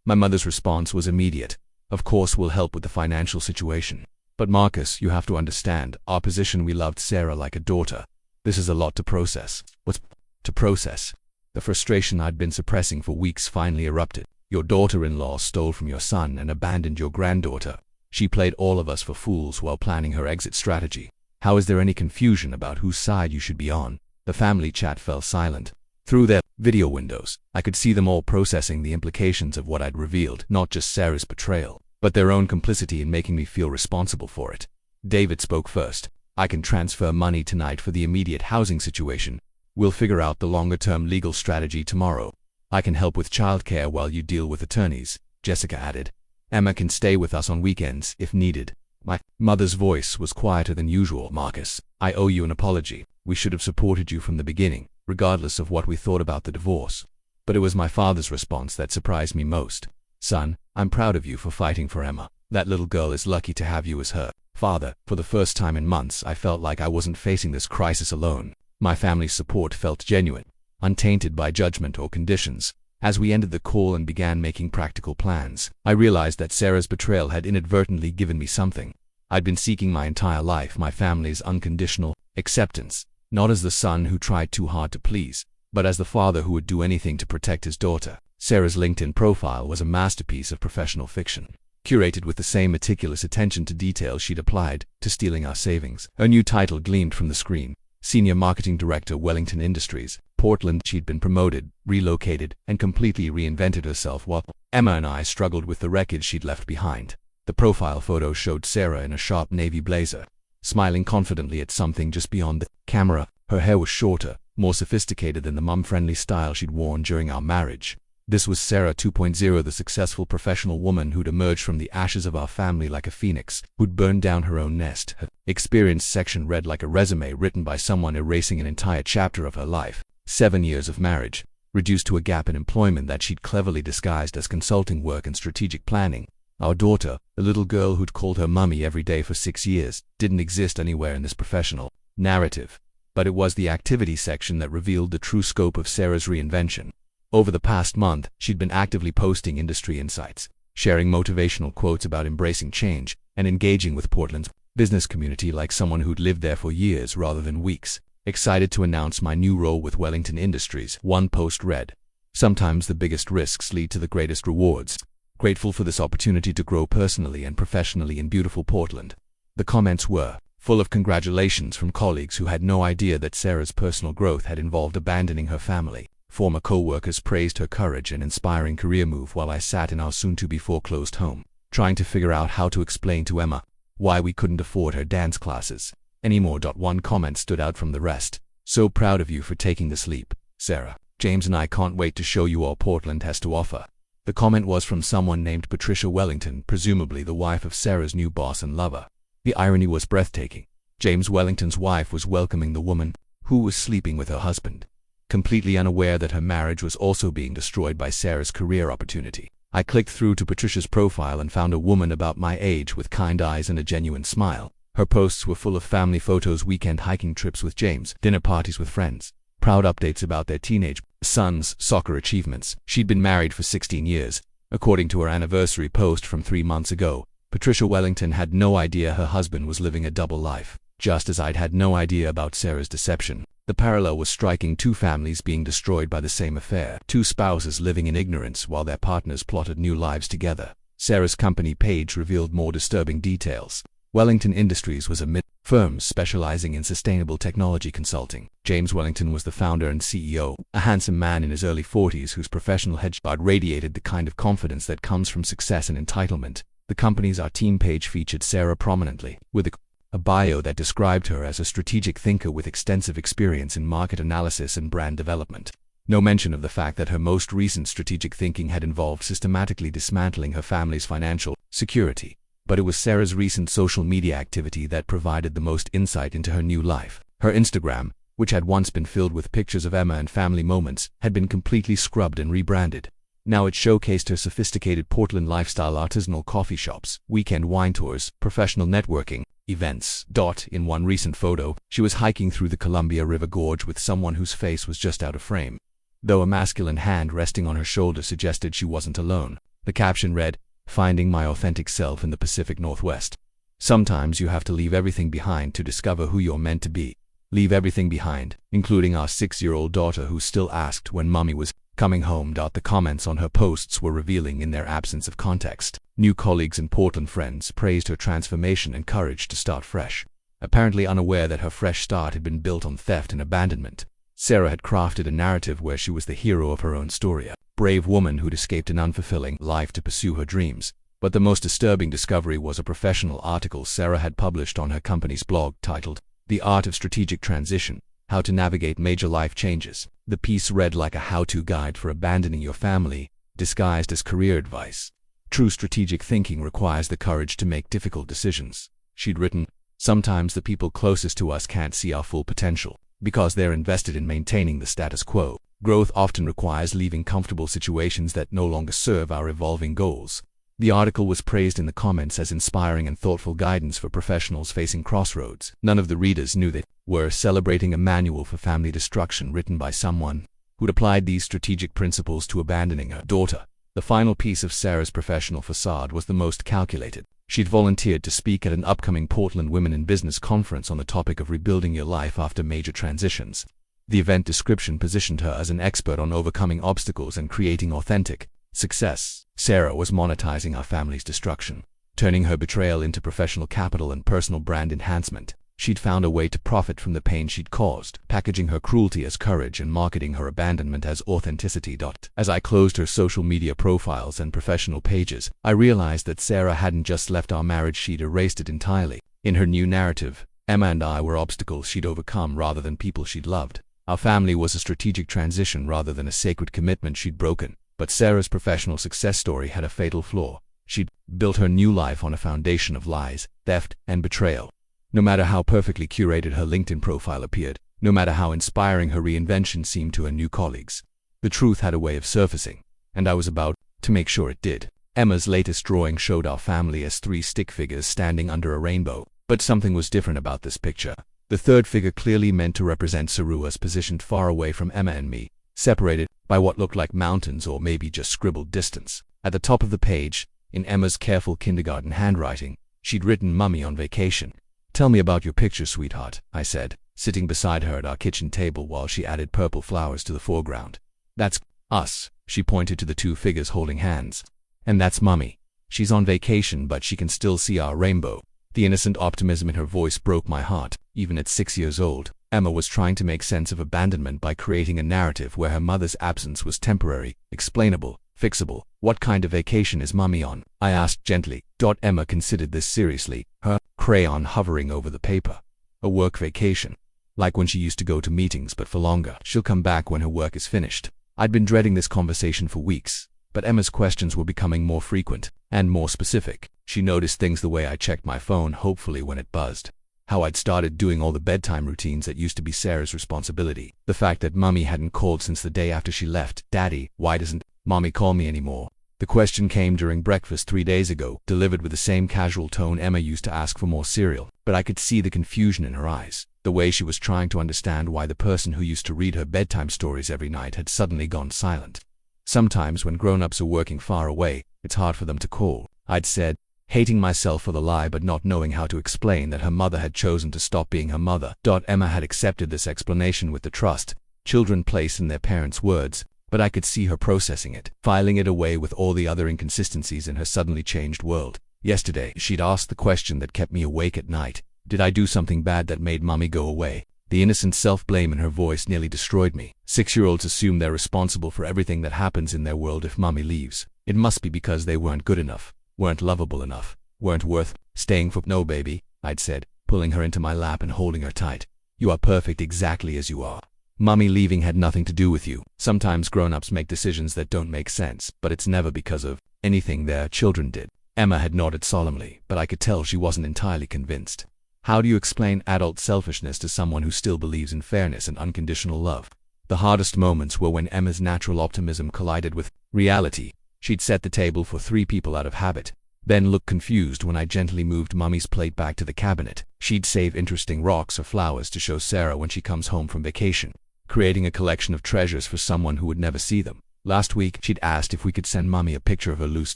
My mother's response was immediate. Of course, we'll help with the financial situation. But Marcus, you have to understand, our position, we loved Sarah like a daughter. This is a lot to process. What's to process? The frustration I'd been suppressing for weeks finally erupted. Your daughter-in-law stole from your son and abandoned your granddaughter. She played all of us for fools while planning her exit strategy. How is there any confusion about whose side you should be on? The family chat fell silent. Through their video windows, I could see them all processing the implications of what I'd revealed, not just Sarah's betrayal, but their own complicity in making me feel responsible for it. David spoke first. I can transfer money tonight for the immediate housing situation. We'll figure out the longer-term legal strategy tomorrow. I can help with childcare while you deal with attorneys, Jessica added. Emma can stay with us on weekends if needed. My mother's voice was quieter than usual. Marcus, I owe you an apology. We should have supported you from the beginning, regardless of what we thought about the divorce. But it was my father's response that surprised me most. Son, I'm proud of you for fighting for Emma. That little girl is lucky to have you as her father. For the first time in months, I felt like I wasn't facing this crisis alone. My family's support felt genuine, untainted by judgment or conditions. As we ended the call and began making practical plans, I realized that Sarah's betrayal had inadvertently given me something I'd been seeking my entire life: my family's unconditional acceptance. Not as the son who tried too hard to please, but as the father who would do anything to protect his daughter. Sarah's LinkedIn profile was a masterpiece of professional fiction, curated with the same meticulous attention to detail she'd applied to stealing our savings. Her new title gleamed from the screen: Senior Marketing Director, Wellington Industries, Portland. She'd been promoted, relocated, and completely reinvented herself while Emma and I struggled with the wreckage she'd left behind. The profile photo showed Sarah in a sharp navy blazer, smiling confidently at something just beyond the camera. Her hair was shorter, more sophisticated than the mum-friendly style she'd worn during our marriage. This was Sarah 2.0, the successful professional woman who'd emerged from the ashes of our family like a phoenix, who'd burned down her own nest. Her experience section read like a resume written by someone erasing an entire chapter of her life. 7 years of marriage, reduced to a gap in employment that she'd cleverly disguised as consulting work and strategic planning. Our daughter, the little girl who'd called her mummy every day for 6 years, didn't exist anywhere in this professional narrative. But it was the activity section that revealed the true scope of Sarah's reinvention. Over the past month, she'd been actively posting industry insights, sharing motivational quotes about embracing change, and engaging with Portland's business community like someone who'd lived there for years rather than weeks. Excited to announce my new role with Wellington Industries, one post read. Sometimes the biggest risks lead to the greatest rewards. Grateful for this opportunity to grow personally and professionally in beautiful Portland. The comments were full of congratulations from colleagues who had no idea that Sarah's personal growth had involved abandoning her family. Former co-workers praised her courage and inspiring career move while I sat in our soon-to-be foreclosed home, trying to figure out how to explain to Emma why we couldn't afford her dance classes anymore. One comment stood out from the rest. So proud of you for taking this leap, Sarah. James and I can't wait to show you all Portland has to offer. The comment was from someone named Patricia Wellington, presumably the wife of Sarah's new boss and lover. The irony was breathtaking. James Wellington's wife was welcoming the woman who was sleeping with her husband, completely unaware that her marriage was also being destroyed by Sarah's career opportunity. I clicked through to Patricia's profile and found a woman about my age with kind eyes and a genuine smile. Her posts were full of family photos, weekend hiking trips with James, dinner parties with friends, proud updates about their teenage son's soccer achievements. She'd been married for 16 years. According to her anniversary post from 3 months ago, Patricia Wellington had no idea her husband was living a double life, just as I'd had no idea about Sarah's deception. The parallel was striking: two families being destroyed by the same affair, two spouses living in ignorance while their partners plotted new lives together. Sarah's company page revealed more disturbing details. Wellington Industries was a mid-firm specializing in sustainable technology consulting. James Wellington was the founder and CEO, a handsome man in his early 40s whose professional headshot radiated the kind of confidence that comes from success and entitlement. The company's Our Team page featured Sarah prominently, with a bio that described her as a strategic thinker with extensive experience in market analysis and brand development. No mention of the fact that her most recent strategic thinking had involved systematically dismantling her family's financial security. But it was Sarah's recent social media activity that provided the most insight into her new life. Her Instagram, which had once been filled with pictures of Emma and family moments, had been completely scrubbed and rebranded. Now it showcased her sophisticated Portland lifestyle, artisanal coffee shops, weekend wine tours, professional networking, events. In one recent photo, she was hiking through the Columbia River Gorge with someone whose face was just out of frame. Though a masculine hand resting on her shoulder suggested she wasn't alone, the caption read, "Finding my authentic self in the Pacific Northwest." Sometimes you have to leave everything behind to discover who you're meant to be. Leave everything behind, including our 6-year-old daughter who still asked when mommy was coming home. The comments on her posts were revealing in their absence of context. New colleagues and Portland friends praised her transformation and courage to start fresh. Apparently unaware that her fresh start had been built on theft and abandonment, Sarah had crafted a narrative where she was the hero of her own story, a brave woman who'd escaped an unfulfilling life to pursue her dreams. But the most disturbing discovery was a professional article Sarah had published on her company's blog titled, "The Art of Strategic Transition: How to Navigate Major Life Changes." The piece read like a how-to guide for abandoning your family, disguised as career advice. True strategic thinking requires the courage to make difficult decisions. She'd written, "Sometimes the people closest to us can't see our full potential because they're invested in maintaining the status quo. Growth often requires leaving comfortable situations that no longer serve our evolving goals." The article was praised in the comments as inspiring and thoughtful guidance for professionals facing crossroads. None of the readers knew they were celebrating a manual for family destruction written by someone who'd applied these strategic principles to abandoning her daughter. The final piece of Sarah's professional facade was the most calculated. She'd volunteered to speak at an upcoming Portland Women in Business conference on the topic of rebuilding your life after major transitions. The event description positioned her as an expert on overcoming obstacles and creating authentic success. Sarah was monetizing our family's destruction, turning her betrayal into professional capital and personal brand enhancement. She'd found a way to profit from the pain she'd caused, packaging her cruelty as courage and marketing her abandonment as authenticity. As I closed her social media profiles and professional pages, I realized that Sarah hadn't just left our marriage, she'd erased it entirely. In her new narrative, Emma and I were obstacles she'd overcome rather than people she'd loved. Our family was a strategic transition rather than a sacred commitment she'd broken. But Sarah's professional success story had a fatal flaw. She'd built her new life on a foundation of lies, theft, and betrayal. No matter how perfectly curated her LinkedIn profile appeared, no matter how inspiring her reinvention seemed to her new colleagues, the truth had a way of surfacing, and I was about to make sure it did. Emma's latest drawing showed our family as 3 stick figures standing under a rainbow, but something was different about this picture. The third figure clearly meant to represent Saru as positioned far away from Emma and me, separated by what looked like mountains or maybe just scribbled distance. At the top of the page, in Emma's careful kindergarten handwriting, she'd written "Mummy on vacation." "Tell me about your picture, sweetheart," I said, sitting beside her at our kitchen table while she added purple flowers to the foreground. "That's us," she pointed to the 2 figures holding hands. "And that's Mummy. She's on vacation, but she can still see our rainbow." The innocent optimism in her voice broke my heart. Even at 6 years old, Emma was trying to make sense of abandonment by creating a narrative where her mother's absence was temporary, explainable, fixable. "What kind of vacation is Mummy on?" I asked gently. Emma considered this seriously, her crayon hovering over the paper. "A work vacation. Like when she used to go to meetings, but for longer. She'll come back when her work is finished." I'd been dreading this conversation for weeks, but Emma's questions were becoming more frequent and more specific. She noticed things the way I checked my phone hopefully when it buzzed. How I'd started doing all the bedtime routines that used to be Sarah's responsibility. The fact that Mummy hadn't called since the day after she left. "Daddy, why doesn't Mommy call me anymore?" The question came during breakfast 3 days ago, delivered with the same casual tone Emma used to ask for more cereal. But I could see the confusion in her eyes, the way she was trying to understand why the person who used to read her bedtime stories every night had suddenly gone silent. Sometimes when grown-ups are working far away, it's hard for them to call, I'd said, hating myself for the lie but not knowing how to explain that her mother had chosen to stop being her mother. Emma had accepted this explanation with the trust children place in their parents' words, but I could see her processing it, filing it away with all the other inconsistencies in her suddenly changed world. Yesterday, she'd asked the question that kept me awake at night. Did I do something bad that made Mommy go away? The innocent self-blame in her voice nearly destroyed me. 6-year-olds assume they're responsible for everything that happens in their world if Mommy leaves. It must be because they weren't good enough, weren't lovable enough, weren't worth staying for. "No, baby," I'd said, pulling her into my lap and holding her tight. "You are perfect exactly as you are. Mommy leaving had nothing to do with you." Sometimes grown-ups make decisions that don't make sense, but it's never because of anything their children did. Emma had nodded solemnly, but I could tell she wasn't entirely convinced. "How do you explain adult selfishness to someone who still believes in fairness and unconditional love?" The hardest moments were when Emma's natural optimism collided with reality. She'd set the table for 3 people out of habit, then look confused when I gently moved Mummy's plate back to the cabinet. She'd save interesting rocks or flowers to show Sarah when she comes home from vacation, creating a collection of treasures for someone who would never see them. Last week, she'd asked if we could send Mummy a picture of her loose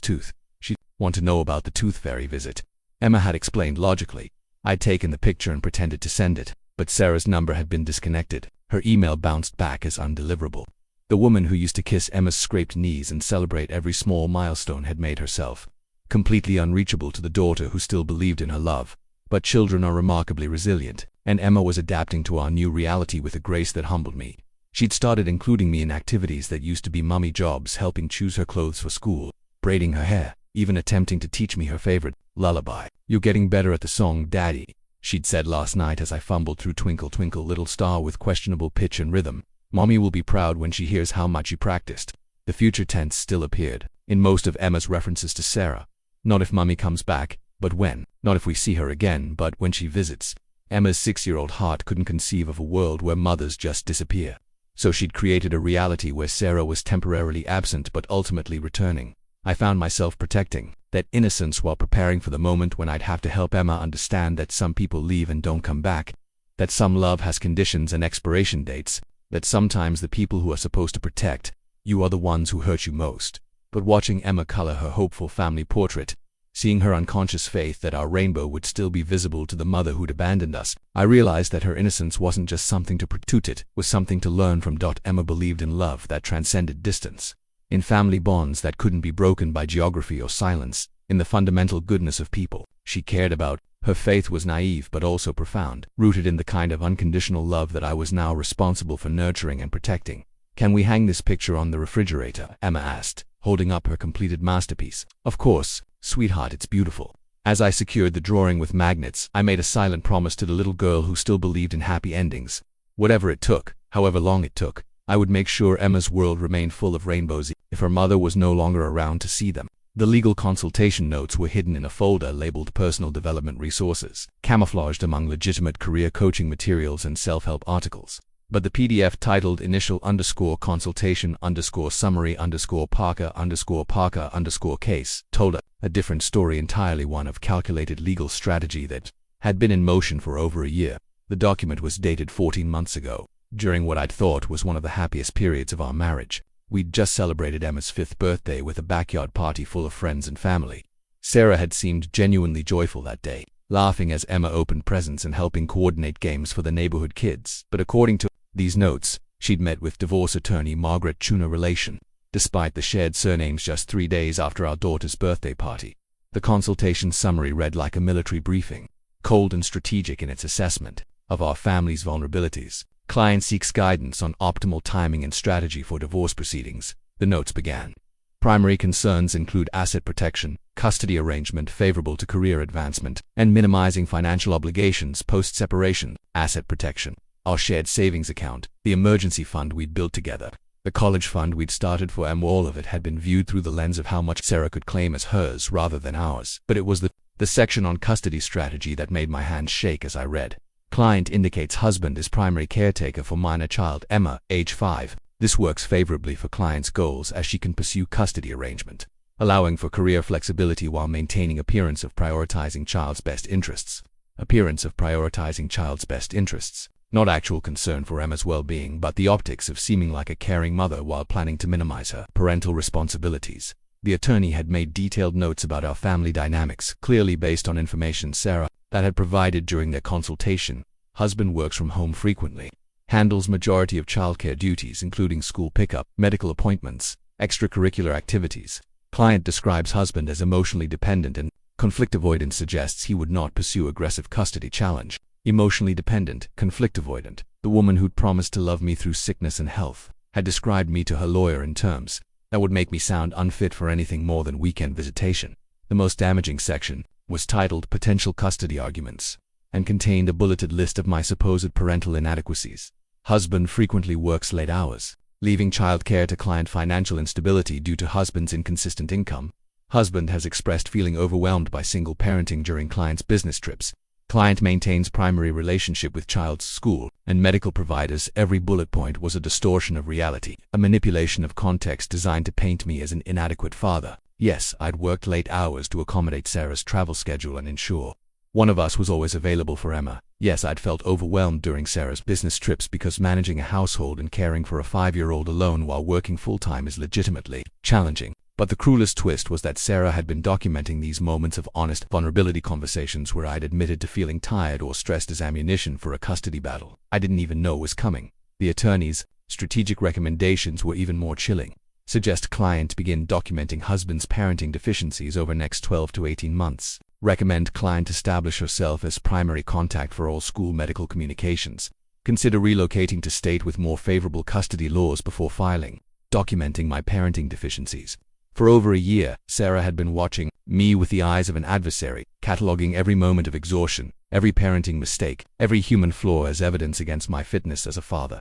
tooth. She'd want to know about the tooth fairy visit. Emma had explained logically. I'd taken the picture and pretended to send it, but Sarah's number had been disconnected. Her email bounced back as undeliverable. The woman who used to kiss Emma's scraped knees and celebrate every small milestone had made herself completely unreachable to the daughter who still believed in her love. But children are remarkably resilient, and Emma was adapting to our new reality with a grace that humbled me. She'd started including me in activities that used to be mummy jobs, helping choose her clothes for school, braiding her hair, even attempting to teach me her favorite lullaby. "You're getting better at the song, Daddy," she'd said last night as I fumbled through Twinkle Twinkle Little Star with questionable pitch and rhythm. "Mommy will be proud when she hears how much you practiced." The future tense still appeared in most of Emma's references to Sarah. Not if Mummy comes back, but when. Not if we see her again, but when she visits. Emma's 6-year-old heart couldn't conceive of a world where mothers just disappear. So she'd created a reality where Sarah was temporarily absent but ultimately returning. I found myself protecting that innocence while preparing for the moment when I'd have to help Emma understand that some people leave and don't come back, that some love has conditions and expiration dates, that sometimes the people who are supposed to protect you are the ones who hurt you most. But watching Emma color her hopeful family portrait, seeing her unconscious faith that our rainbow would still be visible to the mother who'd abandoned us, I realized that her innocence wasn't just something to protect, it was something to learn from. Emma believed in love that transcended distance, in family bonds that couldn't be broken by geography or silence, in the fundamental goodness of people she cared about. Her faith was naive but also profound, rooted in the kind of unconditional love that I was now responsible for nurturing and protecting. "Can we hang this picture on the refrigerator?" Emma asked, holding up her completed masterpiece. "Of course, sweetheart, it's beautiful." As I secured the drawing with magnets, I made a silent promise to the little girl who still believed in happy endings. Whatever it took, however long it took, I would make sure Emma's world remained full of rainbows if her mother was no longer around to see them. The legal consultation notes were hidden in a folder labeled Personal Development Resources, camouflaged among legitimate career coaching materials and self-help articles. But the PDF titled Initial_Consultation_Summary_Parker_Case told a different story entirely, one of calculated legal strategy that had been in motion for over a year. The document was dated 14 months ago, during what I'd thought was one of the happiest periods of our marriage. We'd just celebrated Emma's 5th birthday with a backyard party full of friends and family. Sarah had seemed genuinely joyful that day, laughing as Emma opened presents and helping coordinate games for the neighborhood kids. But according to these notes, she'd met with divorce attorney Margaret Tuna relation, despite the shared surnames, just 3 days after our daughter's birthday party. The consultation summary read like a military briefing, cold and strategic in its assessment of our family's vulnerabilities. "Client seeks guidance on optimal timing and strategy for divorce proceedings," the notes began. "Primary concerns include asset protection, custody arrangement favorable to career advancement, and minimizing financial obligations post-separation. Asset protection, our shared savings account, the emergency fund we'd built together, the college fund we'd started for Emma. All of it had been viewed through the lens of how much Sarah could claim as hers rather than ours. But it was the section on custody strategy that made my hands shake as I read. Client indicates husband is primary caretaker for minor child Emma, age 5. This works favorably for client's goals as she can pursue custody arrangement, allowing for career flexibility while maintaining appearance of prioritizing child's best interests. Appearance of prioritizing child's best interests. Not actual concern for Emma's well-being, but the optics of seeming like a caring mother while planning to minimize her parental responsibilities. The attorney had made detailed notes about our family dynamics, clearly based on information Sarah had provided during their consultation. Husband works from home frequently, handles majority of childcare duties including school pickup, medical appointments, extracurricular activities. Client describes husband as emotionally dependent and conflict avoidant, suggests he would not pursue aggressive custody challenge. Emotionally dependent, conflict avoidant. The woman who'd promised to love me through sickness and health had described me to her lawyer in terms that would make me sound unfit for anything more than weekend visitation. The most damaging section was titled Potential Custody Arguments and contained a bulleted list of my supposed parental inadequacies. Husband frequently works late hours, leaving childcare to client. Financial instability due to husband's inconsistent income. Husband has expressed feeling overwhelmed by single parenting during client's business trips. Client maintains primary relationship with child's school and medical providers. Every bullet point was a distortion of reality, a manipulation of context designed to paint me as an inadequate father. Yes, I'd worked late hours to accommodate Sarah's travel schedule and ensure one of us was always available for Emma. Yes, I'd felt overwhelmed during Sarah's business trips because managing a household and caring for a 5-year-old alone while working full-time is legitimately challenging. But the cruelest twist was that Sarah had been documenting these moments of honest vulnerability conversations where I'd admitted to feeling tired or stressed as ammunition for a custody battle I didn't even know was coming. The attorney's strategic recommendations were even more chilling. Suggest client begin documenting husband's parenting deficiencies over next 12 to 18 months. Recommend client establish herself as primary contact for all school medical communications. Consider relocating to state with more favorable custody laws before filing. Documenting my parenting deficiencies. For over a year, Sarah had been watching me with the eyes of an adversary, cataloging every moment of exhaustion, every parenting mistake, every human flaw as evidence against my fitness as a father.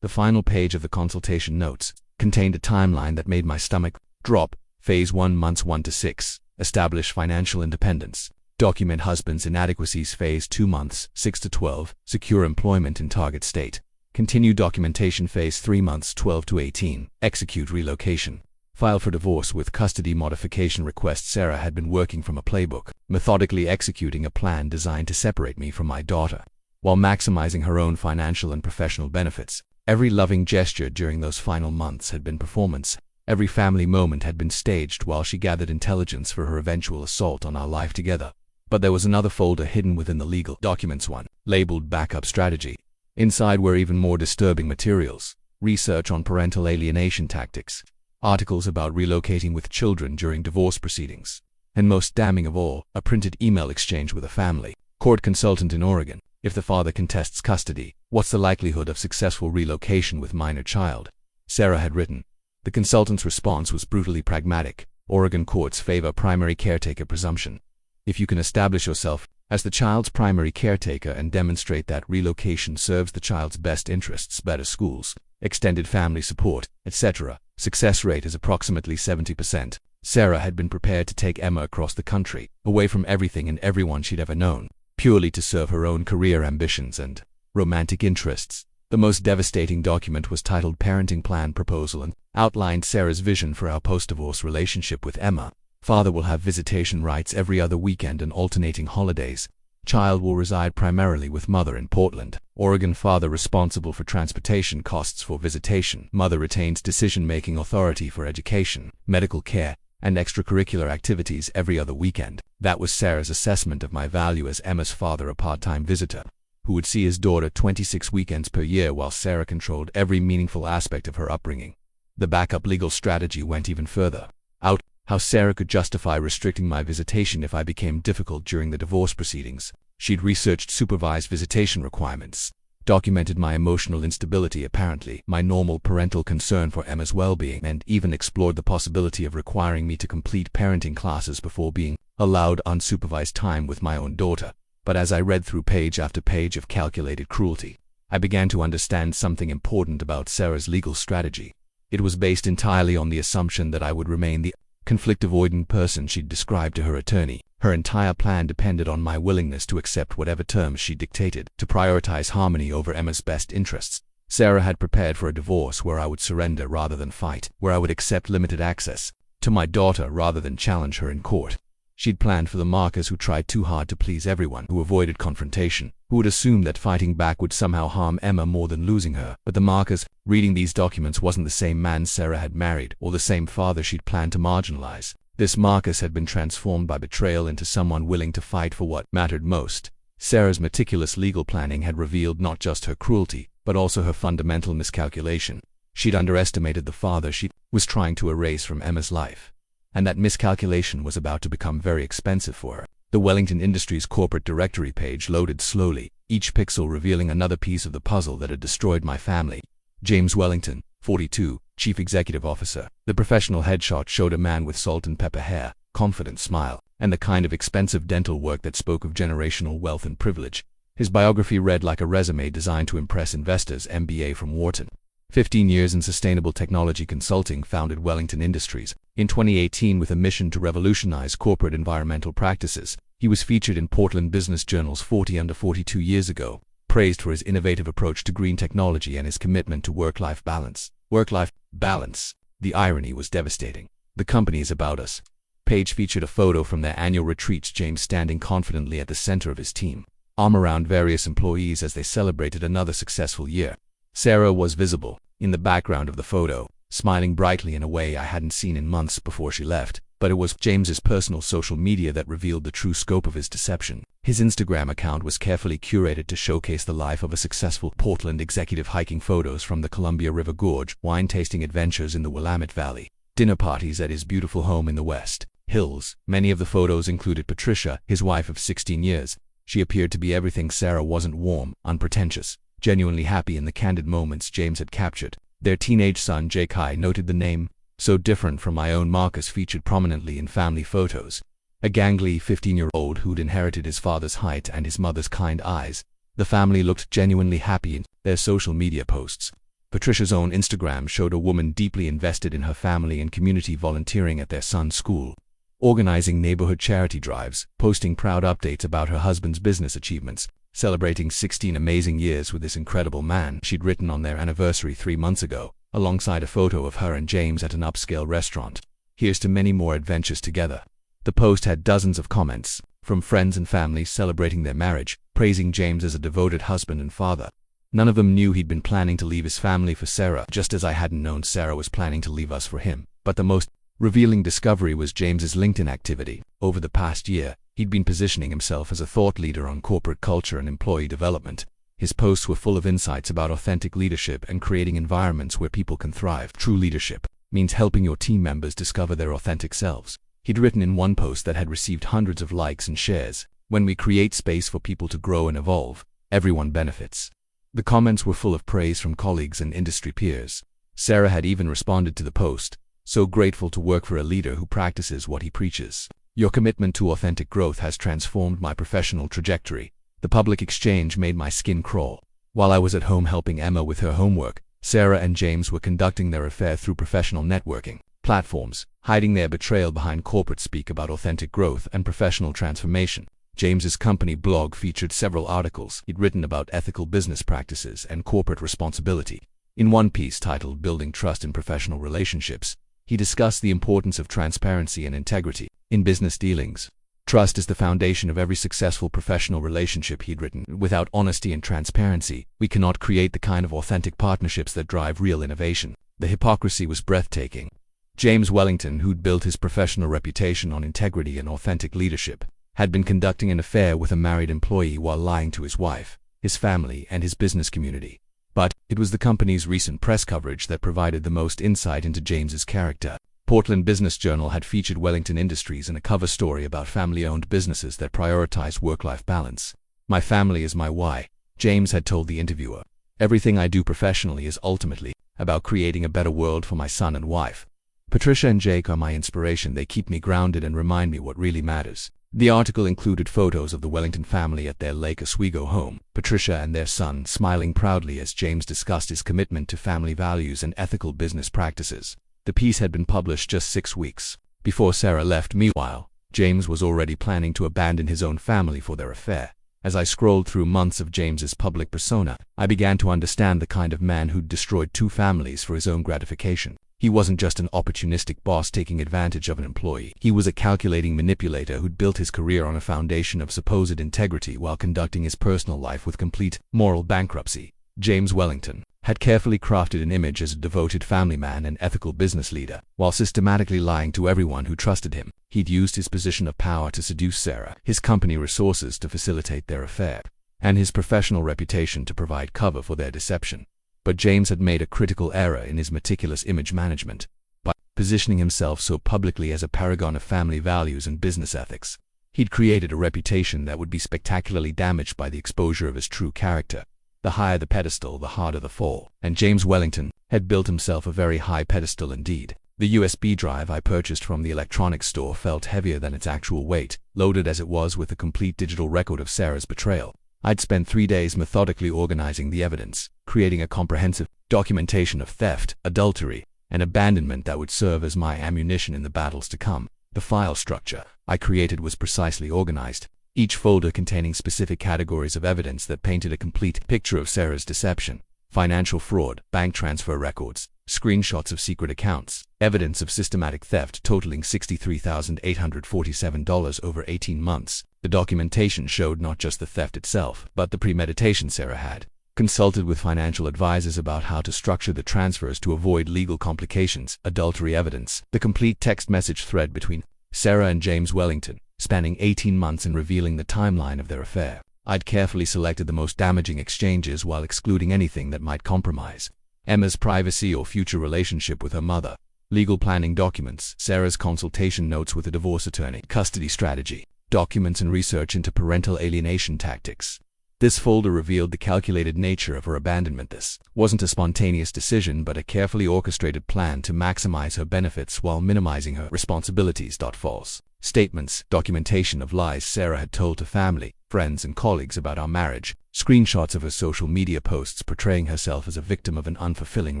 The final page of the consultation notes contained a timeline that made my stomach drop. Phase 1, months 1 to 6. Establish financial independence. Document husband's inadequacies. Phase 2, months 6 to 12. Secure employment in target state. Continue documentation. Phase 3, months 12 to 18. Execute relocation. File for divorce with custody modification request. Sarah had been working from a playbook, methodically executing a plan designed to separate me from my daughter, while maximizing her own financial and professional benefits. Every loving gesture during those final months had been performance. Every family moment had been staged while she gathered intelligence for her eventual assault on our life together. But there was another folder hidden within the legal documents, one labeled Backup Strategy. Inside were even more disturbing materials: research on parental alienation tactics, articles about relocating with children during divorce proceedings, and most damning of all, a printed email exchange with a family court consultant in Oregon. If the father contests custody, what's the likelihood of successful relocation with minor child? Sarah had written. The consultant's response was brutally pragmatic. Oregon courts favor primary caretaker presumption. If you can establish yourself as the child's primary caretaker and demonstrate that relocation serves the child's best interests, better schools, extended family support, etc., success rate is approximately 70%. Sarah had been prepared to take Emma across the country, away from everything and everyone she'd ever known, purely to serve her own career ambitions and romantic interests. The most devastating document was titled Parenting Plan Proposal and outlined Sarah's vision for our post-divorce relationship with Emma. Father will have visitation rights every other weekend and alternating holidays. Child will reside primarily with mother in Portland, Oregon. Father responsible for transportation costs for visitation. Mother retains decision-making authority for education, medical care, and extracurricular activities every other weekend. That was Sarah's assessment of my value as Emma's father, a part-time visitor who would see his daughter 26 weekends per year while Sarah controlled every meaningful aspect of her upbringing. The backup legal strategy went even further. Out how Sarah could justify restricting my visitation if I became difficult during the divorce proceedings. She'd researched supervised visitation requirements, documented my emotional instability, apparently my normal parental concern for Emma's well-being, and even explored the possibility of requiring me to complete parenting classes before being allowed unsupervised time with my own daughter. But as I read through page after page of calculated cruelty, I began to understand something important about Sarah's legal strategy. It was based entirely on the assumption that I would remain the conflict-avoidant person she'd described to her attorney. Her entire plan depended on my willingness to accept whatever terms she dictated, to prioritize harmony over Emma's best interests. Sarah had prepared for a divorce where I would surrender rather than fight, where I would accept limited access to my daughter rather than challenge her in court. She'd planned for the markers who tried too hard to please everyone, who avoided confrontation, who would assume that fighting back would somehow harm Emma more than losing her. But the markers reading these documents wasn't the same man Sarah had married or the same father she'd planned to marginalize. This Marcus had been transformed by betrayal into someone willing to fight for what mattered most. Sarah's meticulous legal planning had revealed not just her cruelty, but also her fundamental miscalculation. She'd underestimated the father she was trying to erase from Emma's life. And that miscalculation was about to become very expensive for her. The Wellington Industries corporate directory page loaded slowly, each pixel revealing another piece of the puzzle that had destroyed my family. James Wellington, 42, Chief Executive Officer. The professional headshot showed a man with salt and pepper hair, confident smile, and the kind of expensive dental work that spoke of generational wealth and privilege. His biography read like a resume designed to impress investors. MBA from Wharton. 15 years in sustainable technology consulting, founded Wellington Industries. In 2018, with a mission to revolutionize corporate environmental practices, he was featured in Portland Business Journal's 40 Under 42 years ago, praised for his innovative approach to green technology and his commitment to work-life balance. Work-life balance. The irony was devastating. The company is about us. Page featured a photo from their annual retreats, James standing confidently at the center of his team, arm around various employees as they celebrated another successful year. Sarah was visible, in the background of the photo, smiling brightly in a way I hadn't seen in months before she left. But it was James's personal social media that revealed the true scope of his deception. His Instagram account was carefully curated to showcase the life of a successful Portland executive, hiking photos from the Columbia River Gorge, wine-tasting adventures in the Willamette Valley, dinner parties at his beautiful home in the West Hills. Many of the photos included Patricia, his wife of 16 years. She appeared to be everything Sarah wasn't: warm, unpretentious, genuinely happy in the candid moments James had captured. Their teenage son, Jake, noted the name, so different from my own Marcus, featured prominently in family photos. A gangly 15-year-old who'd inherited his father's height and his mother's kind eyes. The family looked genuinely happy in their social media posts. Patricia's own Instagram showed a woman deeply invested in her family and community, volunteering at their son's school, organizing neighborhood charity drives, posting proud updates about her husband's business achievements, celebrating 16 amazing years with this incredible man she'd written on their anniversary 3 months ago, alongside a photo of her and James at an upscale restaurant. Here's to many more adventures together. The post had dozens of comments, from friends and family celebrating their marriage, praising James as a devoted husband and father. None of them knew he'd been planning to leave his family for Sarah, just as I hadn't known Sarah was planning to leave us for him. But the most revealing discovery was James's LinkedIn activity. Over the past year, he'd been positioning himself as a thought leader on corporate culture and employee development. His posts were full of insights about authentic leadership and creating environments where people can thrive. True leadership means helping your team members discover their authentic selves. He'd written in one post that had received hundreds of likes and shares, "When we create space for people to grow and evolve, everyone benefits." The comments were full of praise from colleagues and industry peers. Sarah had even responded to the post, "So grateful to work for a leader who practices what he preaches. Your commitment to authentic growth has transformed my professional trajectory." The public exchange made my skin crawl. While I was at home helping Emma with her homework, Sarah and James were conducting their affair through professional networking platforms, hiding their betrayal behind corporate speak about authentic growth and professional transformation. James's company blog featured several articles he'd written about ethical business practices and corporate responsibility. In one piece titled "Building Trust in Professional Relationships," he discussed the importance of transparency and integrity in business dealings. Trust is the foundation of every successful professional relationship, he'd written. Without honesty and transparency, we cannot create the kind of authentic partnerships that drive real innovation. The hypocrisy was breathtaking. James Wellington, who'd built his professional reputation on integrity and authentic leadership, had been conducting an affair with a married employee while lying to his wife, his family, and his business community. But it was the company's recent press coverage that provided the most insight into James's character. Portland Business Journal had featured Wellington Industries in a cover story about family-owned businesses that prioritize work-life balance. "My family is my why," James had told the interviewer. "Everything I do professionally is ultimately about creating a better world for my son and wife. Patricia and Jake are my inspiration. They keep me grounded and remind me what really matters." The article included photos of the Wellington family at their Lake Oswego home, Patricia and their son smiling proudly as James discussed his commitment to family values and ethical business practices. The piece had been published just 6 weeks before Sarah left. Meanwhile, James was already planning to abandon his own family for their affair. As I scrolled through months of James's public persona, I began to understand the kind of man who'd destroyed 2 families for his own gratification. He wasn't just an opportunistic boss taking advantage of an employee. He was a calculating manipulator who'd built his career on a foundation of supposed integrity while conducting his personal life with complete moral bankruptcy. James Wellington had carefully crafted an image as a devoted family man and ethical business leader, while systematically lying to everyone who trusted him. He'd used his position of power to seduce Sarah, his company resources to facilitate their affair, and his professional reputation to provide cover for their deception. But James had made a critical error in his meticulous image management. By positioning himself so publicly as a paragon of family values and business ethics, he'd created a reputation that would be spectacularly damaged by the exposure of his true character. The higher the pedestal, the harder the fall. And James Wellington had built himself a very high pedestal indeed. The USB drive I purchased from the electronics store felt heavier than its actual weight, loaded as it was with a complete digital record of Sarah's betrayal. I'd spent 3 days methodically organizing the evidence, creating a comprehensive documentation of theft, adultery, and abandonment that would serve as my ammunition in the battles to come. The file structure I created was precisely organized, each folder containing specific categories of evidence that painted a complete picture of Sarah's deception: financial fraud, bank transfer records, screenshots of secret accounts, evidence of systematic theft totaling $63,847 over 18 months. The documentation showed not just the theft itself, but the premeditation Sarah had consulted with financial advisors about how to structure the transfers to avoid legal complications. Adultery evidence: the complete text message thread between Sarah and James Wellington, spanning 18 months and revealing the timeline of their affair. I'd carefully selected the most damaging exchanges while excluding anything that might compromise Emma's privacy or future relationship with her mother. Legal planning documents: Sarah's consultation notes with a divorce attorney, custody strategy, documents and research into parental alienation tactics. This folder revealed the calculated nature of her abandonment. This wasn't a spontaneous decision, but a carefully orchestrated plan to maximize her benefits while minimizing her responsibilities. False statements: documentation of lies Sarah had told to family, friends, and colleagues about our marriage, screenshots of her social media posts portraying herself as a victim of an unfulfilling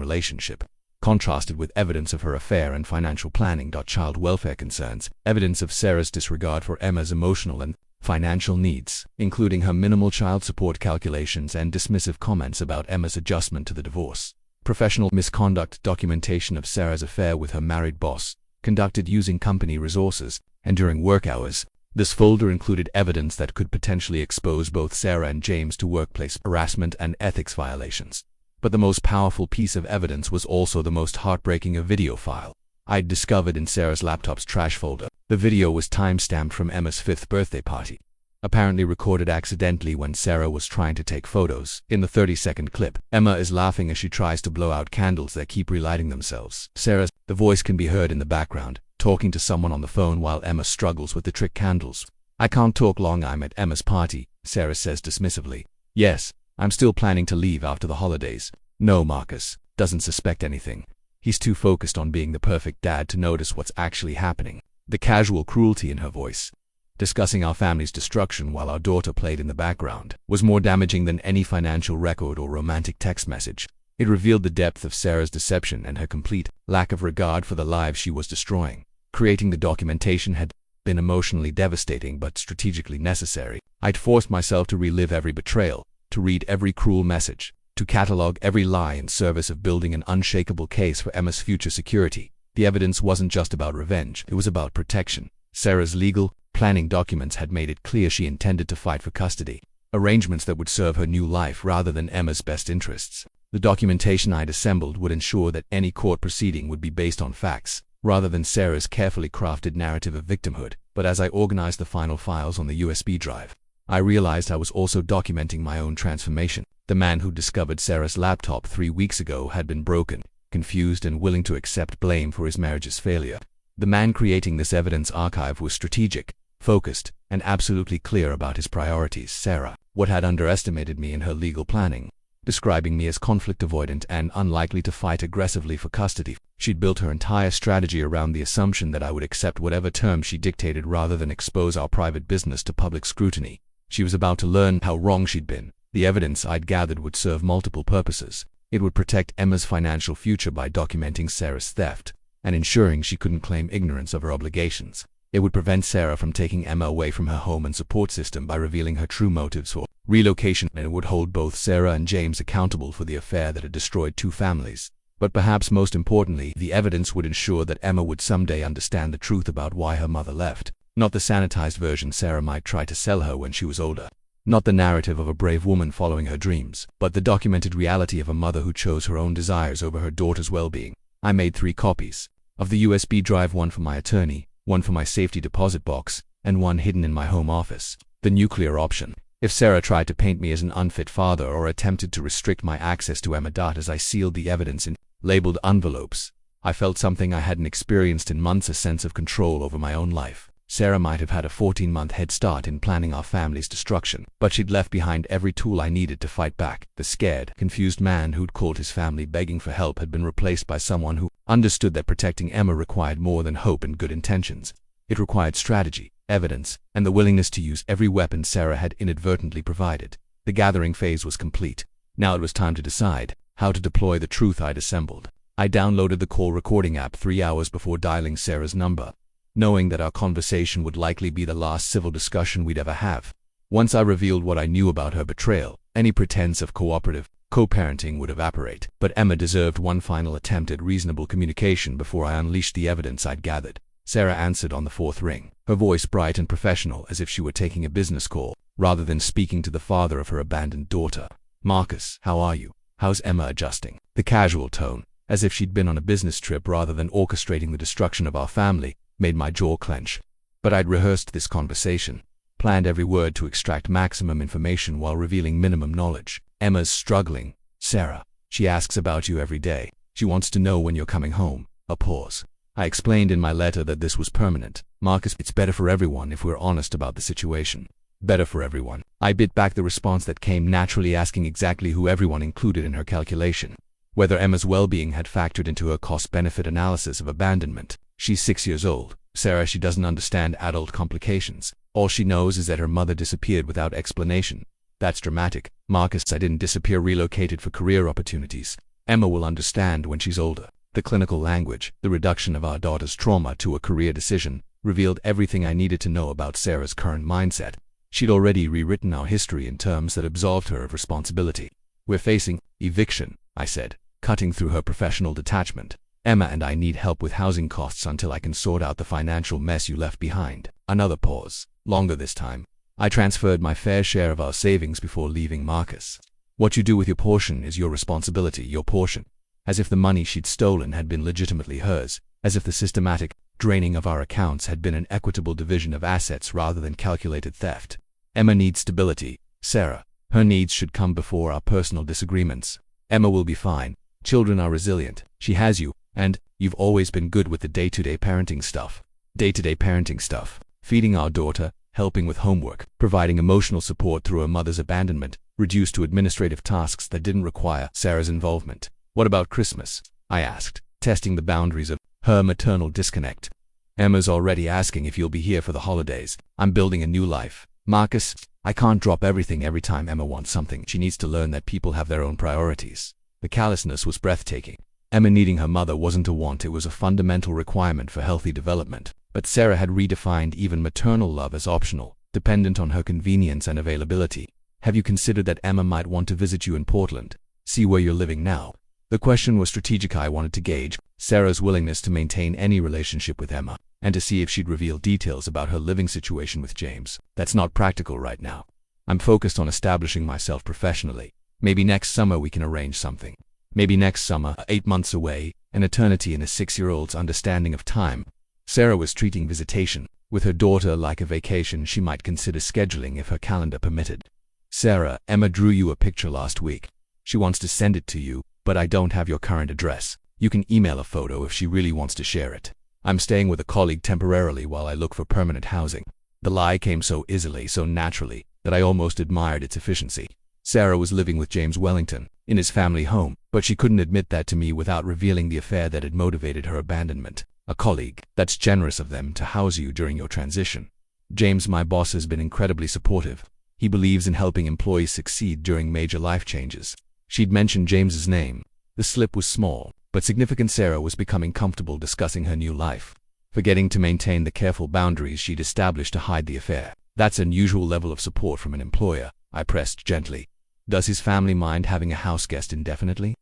relationship, contrasted with evidence of her affair and financial planning. Child welfare concerns: evidence of Sarah's disregard for Emma's emotional and financial needs, including her minimal child support calculations and dismissive comments about Emma's adjustment to the divorce. Professional misconduct: documentation of Sarah's affair with her married boss, conducted using company resources and during work hours. This folder included evidence that could potentially expose both Sarah and James to workplace harassment and ethics violations. But the most powerful piece of evidence was also the most heartbreaking: a video file I'd discovered in Sarah's laptop's trash folder. The video was time-stamped from Emma's 5th birthday party, apparently recorded accidentally when Sarah was trying to take photos. In the 30-second clip, Emma is laughing as she tries to blow out candles that keep relighting themselves. The voice can be heard in the background, talking to someone on the phone while Emma struggles with the trick candles. "I can't talk long, I'm at Emma's party," Sarah says dismissively. "Yes, I'm still planning to leave after the holidays." No, Marcus doesn't suspect anything. He's too focused on being the perfect dad to notice what's actually happening. The casual cruelty in her voice, discussing our family's destruction while our daughter played in the background, was more damaging than any financial record or romantic text message. It revealed the depth of Sarah's deception and her complete lack of regard for the lives she was destroying. Creating the documentation had been emotionally devastating but strategically necessary. I'd forced myself to relive every betrayal, to read every cruel message, to catalog every lie in service of building an unshakable case for Emma's future security. The evidence wasn't just about revenge, it was about protection. Sarah's legal planning documents had made it clear she intended to fight for custody, arrangements that would serve her new life rather than Emma's best interests. The documentation I'd assembled would ensure that any court proceeding would be based on facts, rather than Sarah's carefully crafted narrative of victimhood. But as I organized the final files on the USB drive, I realized I was also documenting my own transformation. The man who discovered Sarah's laptop 3 weeks ago had been broken, confused, and willing to accept blame for his marriage's failure. The man creating this evidence archive was strategic, focused, and absolutely clear about his priorities. Sarah had underestimated me in her legal planning, describing me as conflict avoidant and unlikely to fight aggressively for custody. She'd built her entire strategy around the assumption that I would accept whatever terms she dictated rather than expose our private business to public scrutiny. She was about to learn how wrong she'd been. The evidence I'd gathered would serve multiple purposes. It would protect Emma's financial future by documenting Sarah's theft and ensuring she couldn't claim ignorance of her obligations. It would prevent Sarah from taking Emma away from her home and support system by revealing her true motives for relocation, and it would hold both Sarah and James accountable for the affair that had destroyed 2 families. But perhaps most importantly, the evidence would ensure that Emma would someday understand the truth about why her mother left. Not the sanitized version Sarah might try to sell her when she was older. Not the narrative of a brave woman following her dreams, but the documented reality of a mother who chose her own desires over her daughter's well-being. I made 3 copies of the USB drive, one for my attorney, one for my safety deposit box, and one hidden in my home office. The nuclear option: if Sarah tried to paint me as an unfit father or attempted to restrict my access to Emma. As I sealed the evidence in labeled envelopes, I felt something I hadn't experienced in months: a sense of control over my own life. Sarah might have had a 14-month head start in planning our family's destruction, but she'd left behind every tool I needed to fight back. The scared, confused man who'd called his family begging for help had been replaced by someone who understood that protecting Emma required more than hope and good intentions. It required strategy, evidence, and the willingness to use every weapon Sarah had inadvertently provided. The gathering phase was complete. Now it was time to decide how to deploy the truth I'd assembled. I downloaded the call recording app 3 hours before dialing Sarah's number, knowing that our conversation would likely be the last civil discussion we'd ever have. Once I revealed what I knew about her betrayal, any pretense of cooperative co-parenting would evaporate. But Emma deserved one final attempt at reasonable communication before I unleashed the evidence I'd gathered. Sarah answered on the 4th ring, her voice bright and professional as if she were taking a business call, rather than speaking to the father of her abandoned daughter. "Marcus, how are you? How's Emma adjusting?" The casual tone, as if she'd been on a business trip rather than orchestrating the destruction of our family, made my jaw clench. But I'd rehearsed this conversation, planned every word to extract maximum information while revealing minimum knowledge. "Emma's struggling, Sarah. She asks about you every day. She wants to know when you're coming home." A pause. I explained in my letter that this was permanent. "Marcus, it's better for everyone if we're honest about the situation." Better for everyone. I bit back the response that came naturally, asking exactly who everyone included in her calculation. Whether Emma's well-being had factored into her cost-benefit analysis of abandonment. She's 6 years old. Sarah, she doesn't understand adult complications. All she knows is that her mother disappeared without explanation. That's dramatic. "Marcus, I didn't disappear, relocated for career opportunities. Emma will understand when she's older." The clinical language, the reduction of our daughter's trauma to a career decision, revealed everything I needed to know about Sarah's current mindset. She'd already rewritten our history in terms that absolved her of responsibility. "We're facing eviction," I said, cutting through her professional detachment. "Emma and I need help with housing costs until I can sort out the financial mess you left behind." Another pause, longer this time. "I transferred my fair share of our savings before leaving Marcus. What you do with your portion is your responsibility, your portion." As if the money she'd stolen had been legitimately hers, as if the systematic draining of our accounts had been an equitable division of assets rather than calculated theft. "Emma needs stability, Sarah. Her needs should come before our personal disagreements. Emma will be fine. Children are resilient. She has you, and you've always been good with the day-to-day parenting stuff." Day-to-day parenting stuff. Feeding our daughter, helping with homework, providing emotional support through her mother's abandonment, reduced to administrative tasks that didn't require Sarah's involvement. "What about Christmas?" I asked, testing the boundaries of her maternal disconnect. "Emma's already asking if you'll be here for the holidays. I'm building a new life. Marcus, I can't drop everything every time Emma wants something. She needs to learn that people have their own priorities." The callousness was breathtaking. Emma needing her mother wasn't a want, it was a fundamental requirement for healthy development. But Sarah had redefined even maternal love as optional, dependent on her convenience and availability. "Have you considered that Emma might want to visit you in Portland? See where you're living now?" The question was strategic. I wanted to gauge Sarah's willingness to maintain any relationship with Emma, and to see if she'd reveal details about her living situation with James. "That's not practical right now. I'm focused on establishing myself professionally. Maybe next summer we can arrange something." Maybe next summer, 8 months away, an eternity in a 6-year-old's understanding of time. Sarah was treating visitation with her daughter like a vacation she might consider scheduling if her calendar permitted. "Sarah, Emma drew you a picture last week. She wants to send it to you, but I don't have your current address. You can email a photo if she really wants to share it. I'm staying with a colleague temporarily while I look for permanent housing." The lie came so easily, so naturally, that I almost admired its efficiency. Sarah was living with James Wellington, in his family home, but she couldn't admit that to me without revealing the affair that had motivated her abandonment. "A colleague. That's generous of them to house you during your transition." "James, my boss, has been incredibly supportive. He believes in helping employees succeed during major life changes." She'd mentioned James's name. The slip was small, but significant. Sarah was becoming comfortable discussing her new life, forgetting to maintain the careful boundaries she'd established to hide the affair. "That's an unusual level of support from an employer," I pressed gently. "Does his family mind having a house guest indefinitely?"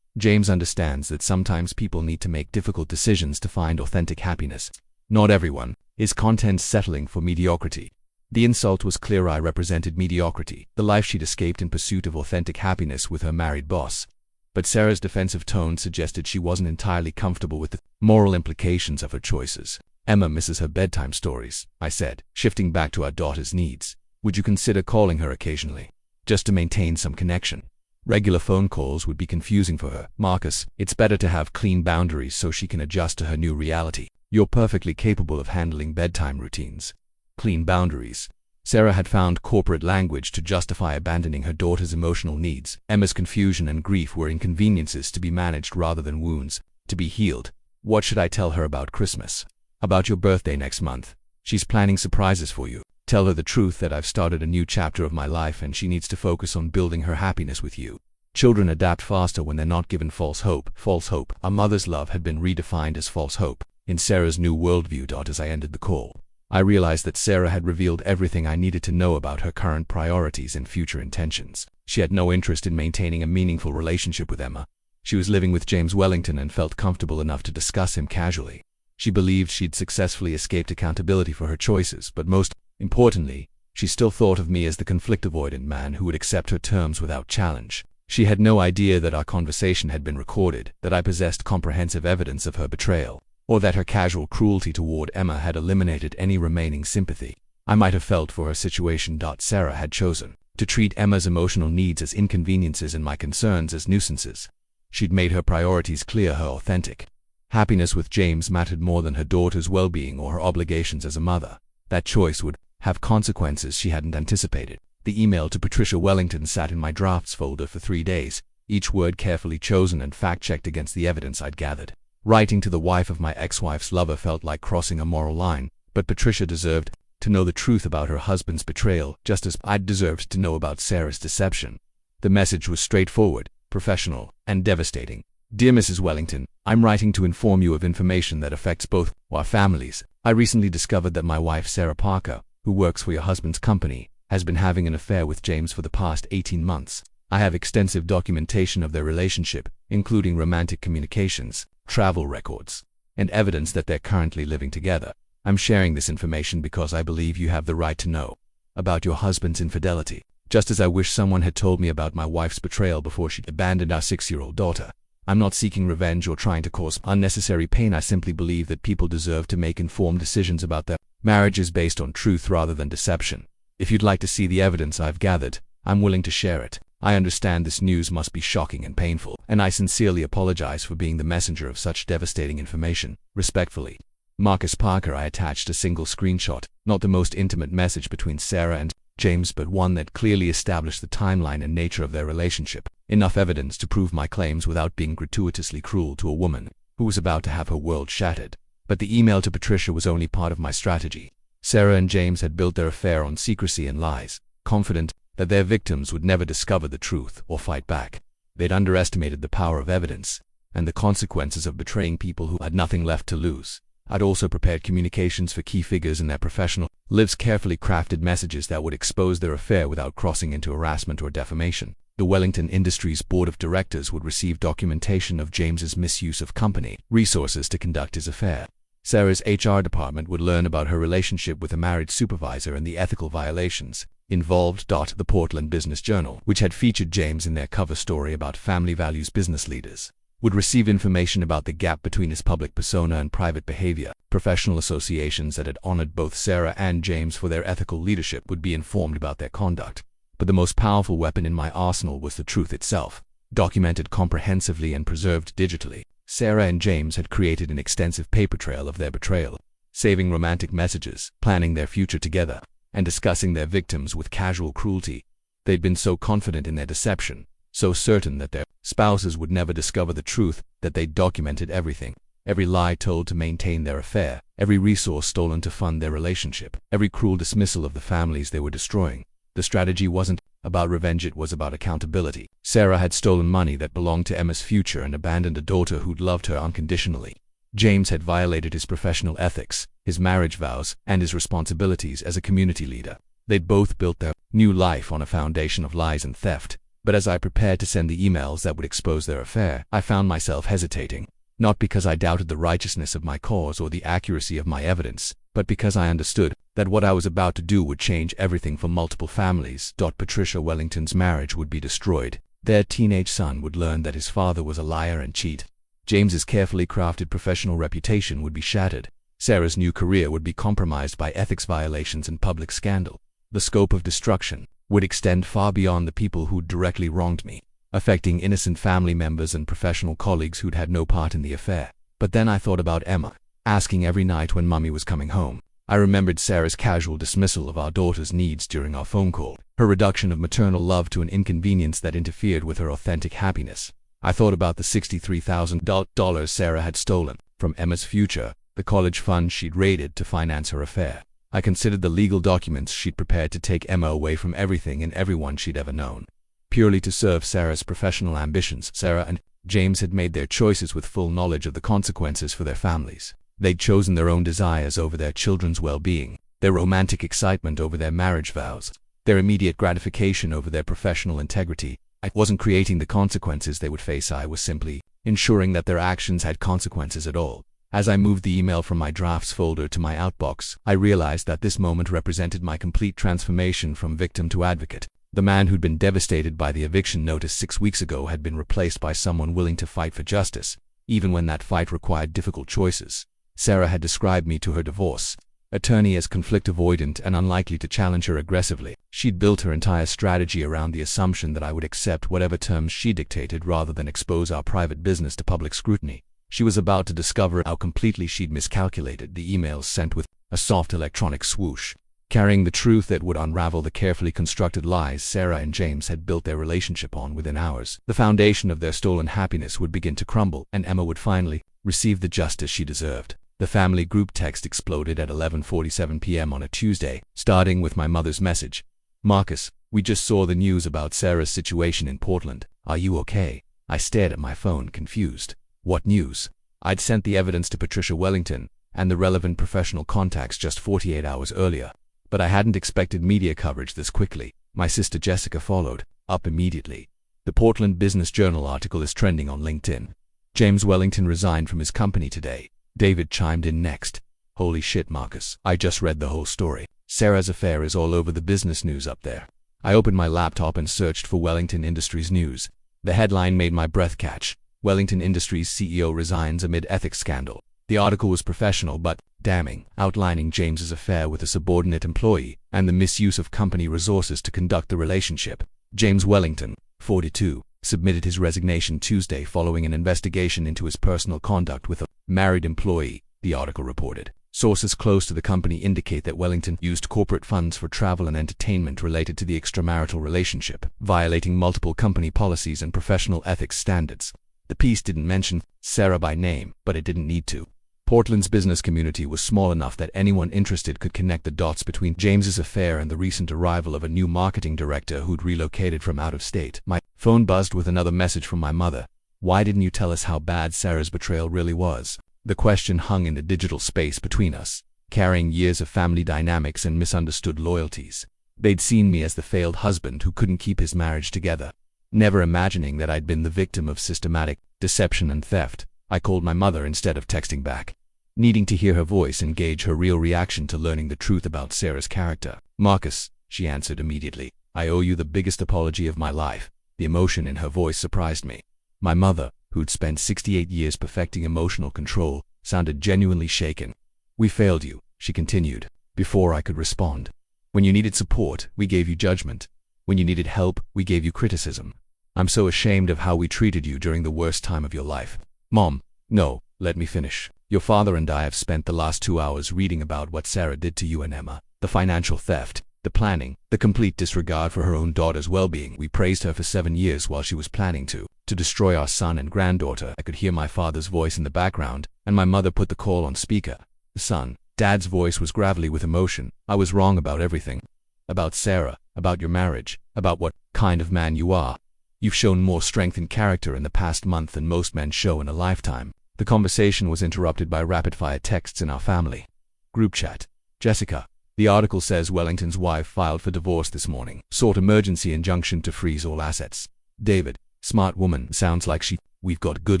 "James understands that sometimes people need to make difficult decisions to find authentic happiness. Not everyone. Is content settling for mediocrity?" The insult was clear. I represented mediocrity, the life she'd escaped in pursuit of authentic happiness with her married boss. But Sarah's defensive tone suggested she wasn't entirely comfortable with the moral implications of her choices. "Emma misses her bedtime stories," I said, shifting back to our daughter's needs. "Would you consider calling her occasionally, just to maintain some connection?" Regular phone calls would be confusing for her. "Marcus, it's better to have clean boundaries so she can adjust to her new reality. You're perfectly capable of handling bedtime routines." Clean boundaries. Sarah had found corporate language to justify abandoning her daughter's emotional needs. Emma's confusion and grief were inconveniences to be managed rather than wounds to be healed. "What should I tell her about Christmas?" "About your birthday next month. She's planning surprises for you. Tell her the truth that I've started a new chapter of my life and she needs to focus on building her happiness with you. Children adapt faster when they're not given false hope. False hope. Our mother's love had been redefined as false hope in Sarah's new worldview. As I ended the call, I realized that Sarah had revealed everything I needed to know about her current priorities and future intentions. She had no interest in maintaining a meaningful relationship with Emma. She was living with James Wellington and felt comfortable enough to discuss him casually. She believed she'd successfully escaped accountability for her choices, but most importantly, she still thought of me as the conflict-avoidant man who would accept her terms without challenge. She had no idea that our conversation had been recorded, that I possessed comprehensive evidence of her betrayal, or that her casual cruelty toward Emma had eliminated any remaining sympathy I might have felt for her situation. Sarah had chosen to treat Emma's emotional needs as inconveniences and my concerns as nuisances. She'd made her priorities clear. Her authentic happiness with James mattered more than her daughter's well-being or her obligations as a mother. That choice would have consequences she hadn't anticipated. The email to Patricia Wellington sat in my drafts folder for 3 days, each word carefully chosen and fact-checked against the evidence I'd gathered. Writing to the wife of my ex-wife's lover felt like crossing a moral line, but Patricia deserved to know the truth about her husband's betrayal, just as I'd deserved to know about Sarah's deception. The message was straightforward, professional, and devastating. Dear Mrs. Wellington, I'm writing to inform you of information that affects both our families. I recently discovered that my wife Sarah Parker, who works for your husband's company, has been having an affair with James for the past 18 months. I have extensive documentation of their relationship, including romantic communications, travel records, and evidence that they're currently living together. I'm sharing this information because I believe you have the right to know about your husband's infidelity, just as I wish someone had told me about my wife's betrayal before she abandoned our 6-year-old daughter. I'm not seeking revenge or trying to cause unnecessary pain. I simply believe that people deserve to make informed decisions about their marriages based on truth rather than deception. If you'd like to see the evidence I've gathered, I'm willing to share it. I understand this news must be shocking and painful, and I sincerely apologize for being the messenger of such devastating information. Respectfully, Marcus Parker. I attached a single screenshot, not the most intimate message between Sarah and James, but one that clearly established the timeline and nature of their relationship. Enough evidence to prove my claims without being gratuitously cruel to a woman who was about to have her world shattered. But the email to Patricia was only part of my strategy. Sarah and James had built their affair on secrecy and lies, confident that their victims would never discover the truth or fight back. They'd underestimated the power of evidence and the consequences of betraying people who had nothing left to lose. I'd also prepared communications for key figures in their professional lives, carefully crafted messages that would expose their affair without crossing into harassment or defamation. The Wellington Industries Board of Directors would receive documentation of James's misuse of company resources to conduct his affair. Sarah's HR department would learn about her relationship with a married supervisor and the ethical violations involved. The Portland Business Journal, which had featured James in their cover story about family values business leaders, would receive information about the gap between his public persona and private behavior. Professional associations that had honored both Sarah and James for their ethical leadership would be informed about their conduct. But the most powerful weapon in my arsenal was the truth itself, documented comprehensively and preserved digitally. Sarah and James had created an extensive paper trail of their betrayal, saving romantic messages, planning their future together, and discussing their victims with casual cruelty. They'd been so confident in their deception, so certain that their spouses would never discover the truth, that they'd documented everything. Every lie told to maintain their affair, every resource stolen to fund their relationship, every cruel dismissal of the families they were destroying. The strategy wasn't about revenge, it was about accountability. Sarah had stolen money that belonged to Emma's future and abandoned a daughter who'd loved her unconditionally. James had violated his professional ethics, his marriage vows, and his responsibilities as a community leader. They'd both built their new life on a foundation of lies and theft. But as I prepared to send the emails that would expose their affair, I found myself hesitating. Not because I doubted the righteousness of my cause or the accuracy of my evidence, but because I understood that what I was about to do would change everything for multiple families. Patricia Wellington's marriage would be destroyed. Their teenage son would learn that his father was a liar and cheat. James's carefully crafted professional reputation would be shattered. Sarah's new career would be compromised by ethics violations and public scandal. The scope of destruction would extend far beyond the people who'd directly wronged me, affecting innocent family members and professional colleagues who'd had no part in the affair. But then I thought about Emma, asking every night when Mummy was coming home. I remembered Sarah's casual dismissal of our daughter's needs during our phone call, her reduction of maternal love to an inconvenience that interfered with her authentic happiness. I thought about the $63,000 Sarah had stolen from Emma's future, the college fund she'd raided to finance her affair. I considered the legal documents she'd prepared to take Emma away from everything and everyone she'd ever known, purely to serve Sarah's professional ambitions. Sarah and James had made their choices with full knowledge of the consequences for their families. They'd chosen their own desires over their children's well-being, their romantic excitement over their marriage vows, their immediate gratification over their professional integrity. I wasn't creating the consequences they would face, I was simply ensuring that their actions had consequences at all. As I moved the email from my drafts folder to my outbox, I realized that this moment represented my complete transformation from victim to advocate. The man who'd been devastated by the eviction notice 6 weeks ago had been replaced by someone willing to fight for justice, even when that fight required difficult choices. Sarah had described me to her divorce attorney as conflict-avoidant and unlikely to challenge her aggressively. She'd built her entire strategy around the assumption that I would accept whatever terms she dictated rather than expose our private business to public scrutiny. She was about to discover how completely she'd miscalculated, the emails sent with a soft electronic swoosh, carrying the truth that would unravel the carefully constructed lies Sarah and James had built their relationship on. Within hours, the foundation of their stolen happiness would begin to crumble, and Emma would finally receive the justice she deserved. The family group text exploded at 11:47 p.m. on a Tuesday, starting with my mother's message. "Marcus, we just saw the news about Sarah's situation in Portland. Are you okay?" I stared at my phone, confused. What news? I'd sent the evidence to Patricia Wellington and the relevant professional contacts just 48 hours earlier, but I hadn't expected media coverage this quickly. My sister Jessica followed up immediately. "The Portland Business Journal article is trending on LinkedIn. James Wellington resigned from his company today." David chimed in next. "Holy shit, Marcus. I just read the whole story. Sarah's affair is all over the business news up there." I opened my laptop and searched for Wellington Industries news. The headline made my breath catch. "Wellington Industries CEO resigns amid ethics scandal." The article was professional but damning, outlining James's affair with a subordinate employee and the misuse of company resources to conduct the relationship. James Wellington, 42, submitted his resignation Tuesday following an investigation into his personal conduct with a married employee, the article reported. Sources close to the company indicate that Wellington used corporate funds for travel and entertainment related to the extramarital relationship, violating multiple company policies and professional ethics standards. The piece didn't mention Sarah by name, but it didn't need to. Portland's business community was small enough that anyone interested could connect the dots between James's affair and the recent arrival of a new marketing director who'd relocated from out of state. My phone buzzed with another message from my mother. "Why didn't you tell us how bad Sarah's betrayal really was?" The question hung in the digital space between us, carrying years of family dynamics and misunderstood loyalties. They'd seen me as the failed husband who couldn't keep his marriage together, never imagining that I'd been the victim of systematic deception and theft. I called my mother instead of texting back, needing to hear her voice and gauge her real reaction to learning the truth about Sarah's character. "Marcus," she answered immediately, "I owe you the biggest apology of my life." The emotion in her voice surprised me. My mother, who'd spent 68 years perfecting emotional control, sounded genuinely shaken. "We failed you," she continued, before I could respond. "When you needed support, we gave you judgment. When you needed help, we gave you criticism. I'm so ashamed of how we treated you during the worst time of your life." "Mom, no, let me finish. Your father and I have spent the last 2 hours reading about what Sarah did to you and Emma. The financial theft, the planning, the complete disregard for her own daughter's well-being. We praised her for 7 years while she was planning to destroy our son and granddaughter." I could hear my father's voice in the background, and my mother put the call on speaker. "Son," Dad's voice was gravelly with emotion, "I was wrong about everything. About Sarah, about your marriage, about what kind of man you are. You've shown more strength and character in the past month than most men show in a lifetime." The conversation was interrupted by rapid-fire texts in our family group chat. "Jessica, the article says Wellington's wife filed for divorce this morning. Sought emergency injunction to freeze all assets." "David, smart woman, sounds like we've got good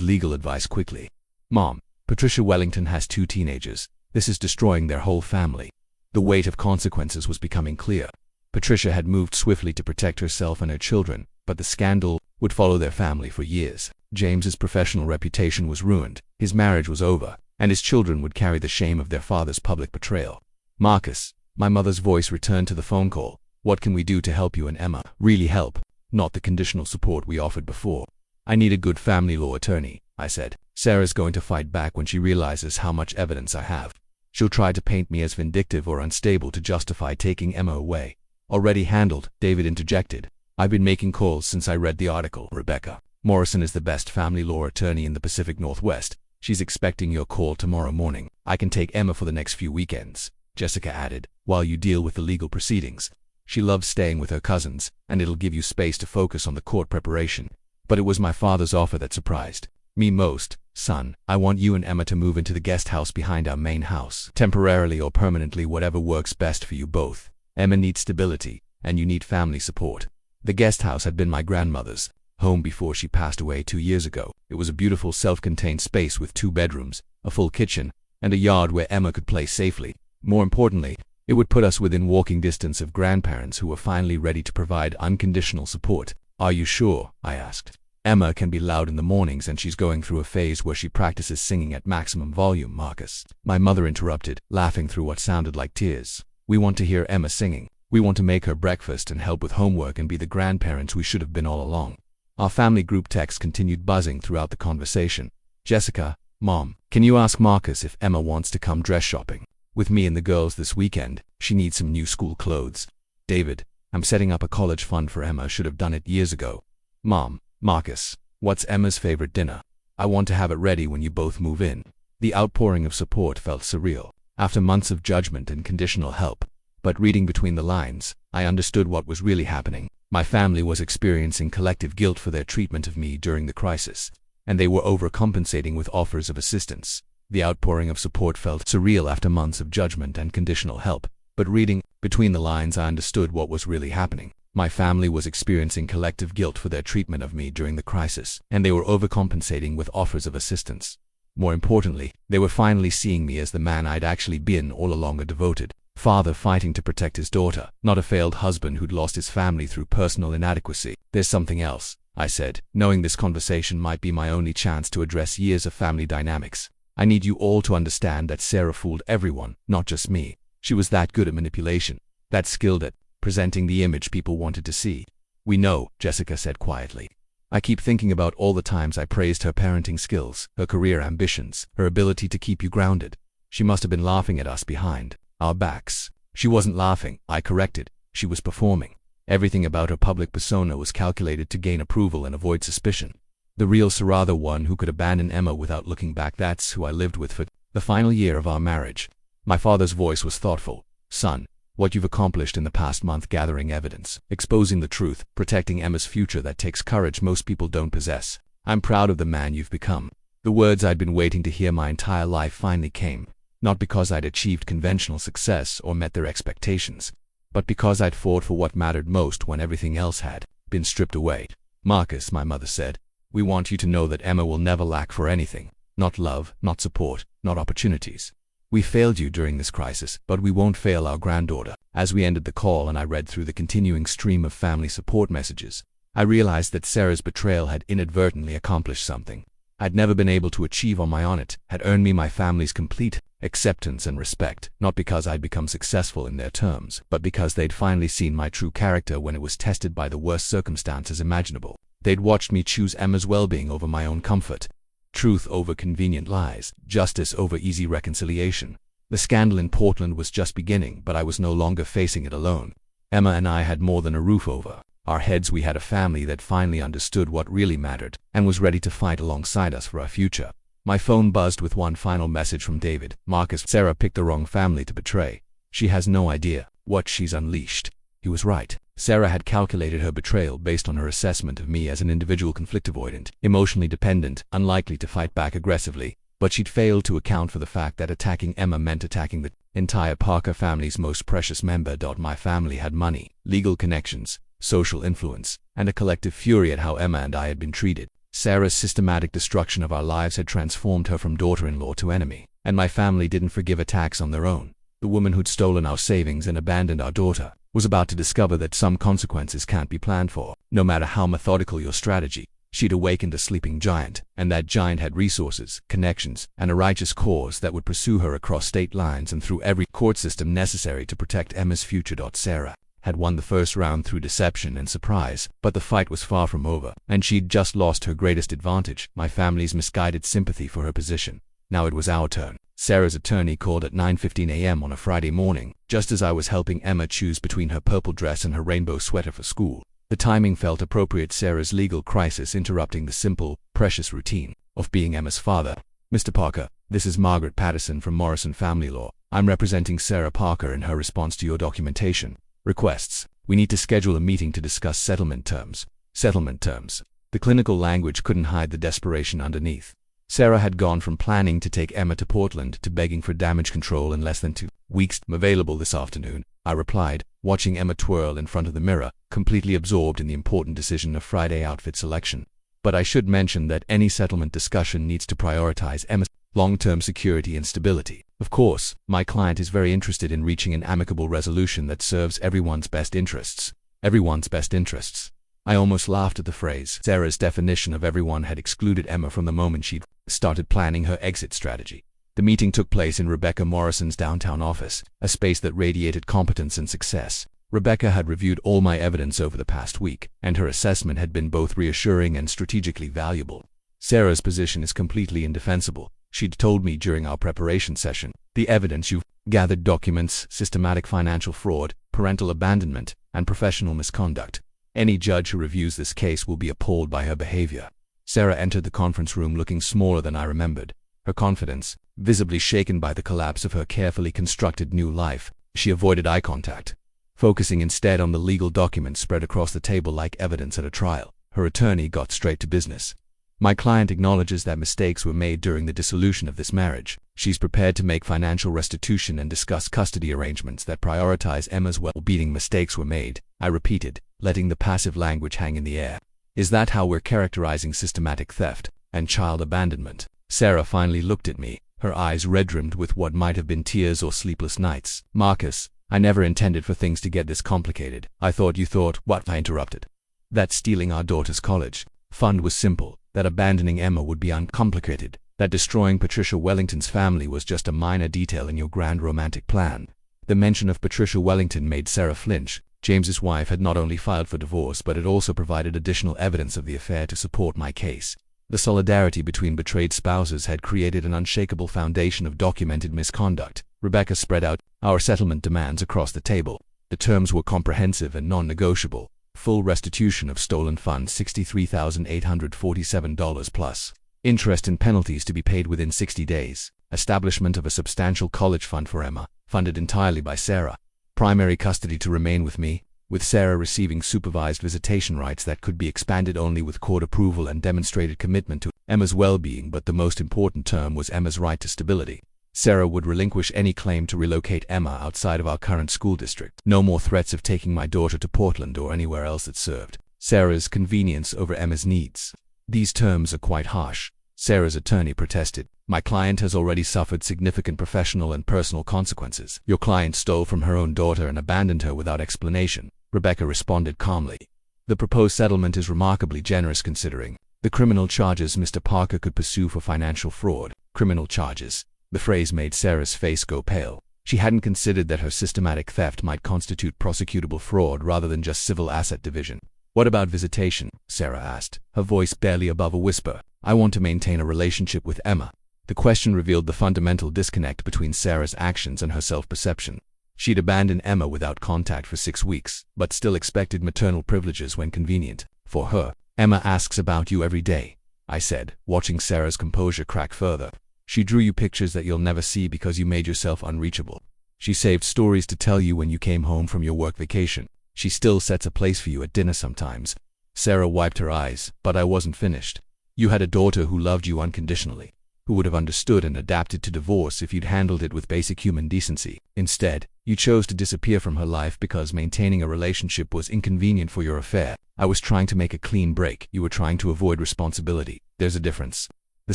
legal advice quickly." "Mom, Patricia Wellington has 2 teenagers. This is destroying their whole family." The weight of consequences was becoming clear. Patricia had moved swiftly to protect herself and her children, but the scandal would follow their family for years. James's professional reputation was ruined, his marriage was over, and his children would carry the shame of their father's public betrayal. "Marcus," my mother's voice returned to the phone call, "what can we do to help you and Emma? Really help, not the conditional support we offered before." "I need a good family law attorney," I said. "Sarah's going to fight back when she realizes how much evidence I have. She'll try to paint me as vindictive or unstable to justify taking Emma away." "Already handled," David interjected. "I've been making calls since I read the article. Rebecca Morrison is the best family law attorney in the Pacific Northwest. She's expecting your call tomorrow morning. I can take Emma for the next few weekends." Jessica added, while you deal with the legal proceedings. She loves staying with her cousins, and it'll give you space to focus on the court preparation. But it was my father's offer that surprised me most. Son, I want you and Emma to move into the guest house behind our main house. Temporarily or permanently, whatever works best for you both. Emma needs stability, and you need family support. The guest house had been my grandmother's home before she passed away 2 years ago. It was a beautiful self-contained space with 2 bedrooms, a full kitchen, and a yard where Emma could play safely. More importantly, it would put us within walking distance of grandparents who were finally ready to provide unconditional support. Are you sure? I asked. Emma can be loud in the mornings, and she's going through a phase where she practices singing at maximum volume, Marcus. My mother interrupted, laughing through what sounded like tears. We want to hear Emma singing. We want to make her breakfast and help with homework and be the grandparents we should have been all along. Our family group text continued buzzing throughout the conversation. Jessica, Mom, can you ask Marcus if Emma wants to come dress shopping with me and the girls this weekend? She needs some new school clothes. David, I'm setting up a college fund for Emma. Should have done it years ago. Mom, Marcus, what's Emma's favorite dinner? I want to have it ready when you both move in. The outpouring of support felt surreal, after months of judgment and conditional help. But reading between the lines, I understood what was really happening. My family was experiencing collective guilt for their treatment of me during the crisis, and they were overcompensating with offers of assistance. The outpouring of support felt surreal after months of judgment and conditional help. But reading between the lines, I understood what was really happening. My family was experiencing collective guilt for their treatment of me during the crisis, and they were overcompensating with offers of assistance. More importantly, they were finally seeing me as the man I'd actually been all along, a devoted father fighting to protect his daughter, not a failed husband who'd lost his family through personal inadequacy. There's something else, I said, knowing this conversation might be my only chance to address years of family dynamics. I need you all to understand that Sarah fooled everyone, not just me. She was that good at manipulation, that skilled at presenting the image people wanted to see. We know, Jessica said quietly. I keep thinking about all the times I praised her parenting skills, her career ambitions, her ability to keep you grounded. She must have been laughing at us behind our backs. She wasn't laughing, I corrected. She was performing. Everything about her public persona was calculated to gain approval and avoid suspicion. The real Sarah, the one who could abandon Emma without looking back, that's who I lived with for the final year of our marriage. My father's voice was thoughtful. Son, what you've accomplished in the past month, gathering evidence, exposing the truth, protecting Emma's future, that takes courage most people don't possess. I'm proud of the man you've become. The words I'd been waiting to hear my entire life finally came, not because I'd achieved conventional success or met their expectations, but because I'd fought for what mattered most when everything else had been stripped away. Marcus, my mother said, we want you to know that Emma will never lack for anything. Not love, not support, not opportunities. We failed you during this crisis, but we won't fail our granddaughter. As we ended the call and I read through the continuing stream of family support messages, I realized that Sarah's betrayal had inadvertently accomplished something I'd never been able to achieve on my own. It had earned me my family's complete acceptance and respect, not because I'd become successful in their terms, but because they'd finally seen my true character when it was tested by the worst circumstances imaginable. They'd watched me choose Emma's well-being over my own comfort, truth over convenient lies, justice over easy reconciliation. The scandal in Portland was just beginning, but I was no longer facing it alone. Emma and I had more than a roof over our heads. We had a family that finally understood what really mattered and was ready to fight alongside us for our future. My phone buzzed with one final message from David. Marcus, Sarah picked the wrong family to betray. She has no idea what she's unleashed. He was right. Sarah had calculated her betrayal based on her assessment of me as an individual conflict avoidant, emotionally dependent, unlikely to fight back aggressively, but she'd failed to account for the fact that attacking Emma meant attacking the entire Parker family's most precious member. My family had money, legal connections, social influence, and a collective fury at how Emma and I had been treated. Sarah's systematic destruction of our lives had transformed her from daughter-in-law to enemy, and my family didn't forgive attacks on their own. The woman who'd stolen our savings and abandoned our daughter was about to discover that some consequences can't be planned for, no matter how methodical your strategy. She'd awakened a sleeping giant, and that giant had resources, connections, and a righteous cause that would pursue her across state lines and through every court system necessary to protect Emma's future. Sarah had won the first round through deception and surprise, but the fight was far from over, and she'd just lost her greatest advantage, my family's misguided sympathy for her position. Now it was our turn. Sarah's attorney called at 9:15 a.m. on a Friday morning, just as I was helping Emma choose between her purple dress and her rainbow sweater for school. The timing felt appropriate, Sarah's legal crisis interrupting the simple, precious routine of being Emma's father. Mr. Parker, this is Margaret Patterson from Morrison Family Law. I'm representing Sarah Parker in her response to your documentation requests. We need to schedule a meeting to discuss settlement terms. Settlement terms. The clinical language couldn't hide the desperation underneath. Sarah had gone from planning to take Emma to Portland to begging for damage control in less than 2 weeks. I'm available this afternoon, I replied, watching Emma twirl in front of the mirror, completely absorbed in the important decision of Friday outfit selection. But I should mention that any settlement discussion needs to prioritize Emma's long-term security and stability. Of course, my client is very interested in reaching an amicable resolution that serves everyone's best interests. Everyone's best interests. I almost laughed at the phrase. Sarah's definition of everyone had excluded Emma from the moment she'd started planning her exit strategy. The meeting took place in Rebecca Morrison's downtown office, a space that radiated competence and success. Rebecca had reviewed all my evidence over the past week, and her assessment had been both reassuring and strategically valuable. Sarah's position is completely indefensible. She'd told me during our preparation session, the evidence you've gathered: documents, systematic financial fraud, parental abandonment, and professional misconduct. Any judge who reviews this case will be appalled by her behavior. Sarah entered the conference room looking smaller than I remembered. Her confidence, visibly shaken by the collapse of her carefully constructed new life. She avoided eye contact, focusing instead on the legal documents spread across the table like evidence at a trial. Her attorney got straight to business. My client acknowledges that mistakes were made during the dissolution of this marriage. She's prepared to make financial restitution and discuss custody arrangements that prioritize Emma's well-being. Mistakes were made, I repeated, letting the passive language hang in the air. Is that how we're characterizing systematic theft and child abandonment? Sarah finally looked at me, her eyes red-rimmed with what might have been tears or sleepless nights. Marcus, I never intended for things to get this complicated. I thought you thought, what? I interrupted. That stealing our daughter's college fund was simple, that abandoning Emma would be uncomplicated, that destroying Patricia Wellington's family was just a minor detail in your grand romantic plan. The mention of Patricia Wellington made Sarah flinch. James's wife had not only filed for divorce, but it also provided additional evidence of the affair to support my case. The solidarity between betrayed spouses had created an unshakable foundation of documented misconduct. Rebecca spread out our settlement demands across the table. The terms were comprehensive and non-negotiable. Full restitution of stolen funds, $63,847 plus interest and penalties to be paid within 60 days. Establishment of a substantial college fund for Emma, funded entirely by Sarah. Primary custody to remain with me, with Sarah receiving supervised visitation rights that could be expanded only with court approval and demonstrated commitment to Emma's well-being. But the most important term was Emma's right to stability. Sarah would relinquish any claim to relocate Emma outside of our current school district. No more threats of taking my daughter to Portland or anywhere else that served Sarah's convenience over Emma's needs. These terms are quite harsh, Sarah's attorney protested. My client has already suffered significant professional and personal consequences. Your client stole from her own daughter and abandoned her without explanation, Rebecca responded calmly. The proposed settlement is remarkably generous considering the criminal charges Mr. Parker could pursue for financial fraud. Criminal charges. The phrase made Sarah's face go pale. She hadn't considered that her systematic theft might constitute prosecutable fraud rather than just civil asset division. What about visitation? Sarah asked, her voice barely above a whisper. I want to maintain a relationship with Emma. The question revealed the fundamental disconnect between Sarah's actions and her self-perception. She'd abandoned Emma without contact for 6 weeks, but still expected maternal privileges when convenient. For her, Emma asks about you every day, I said, watching Sarah's composure crack further. She drew you pictures that you'll never see because you made yourself unreachable. She saved stories to tell you when you came home from your work vacation. She still sets a place for you at dinner sometimes. Sarah wiped her eyes, but I wasn't finished. You had a daughter who loved you unconditionally, who would have understood and adapted to divorce if you'd handled it with basic human decency. Instead, you chose to disappear from her life because maintaining a relationship was inconvenient for your affair. I was trying to make a clean break. You were trying to avoid responsibility. There's a difference. The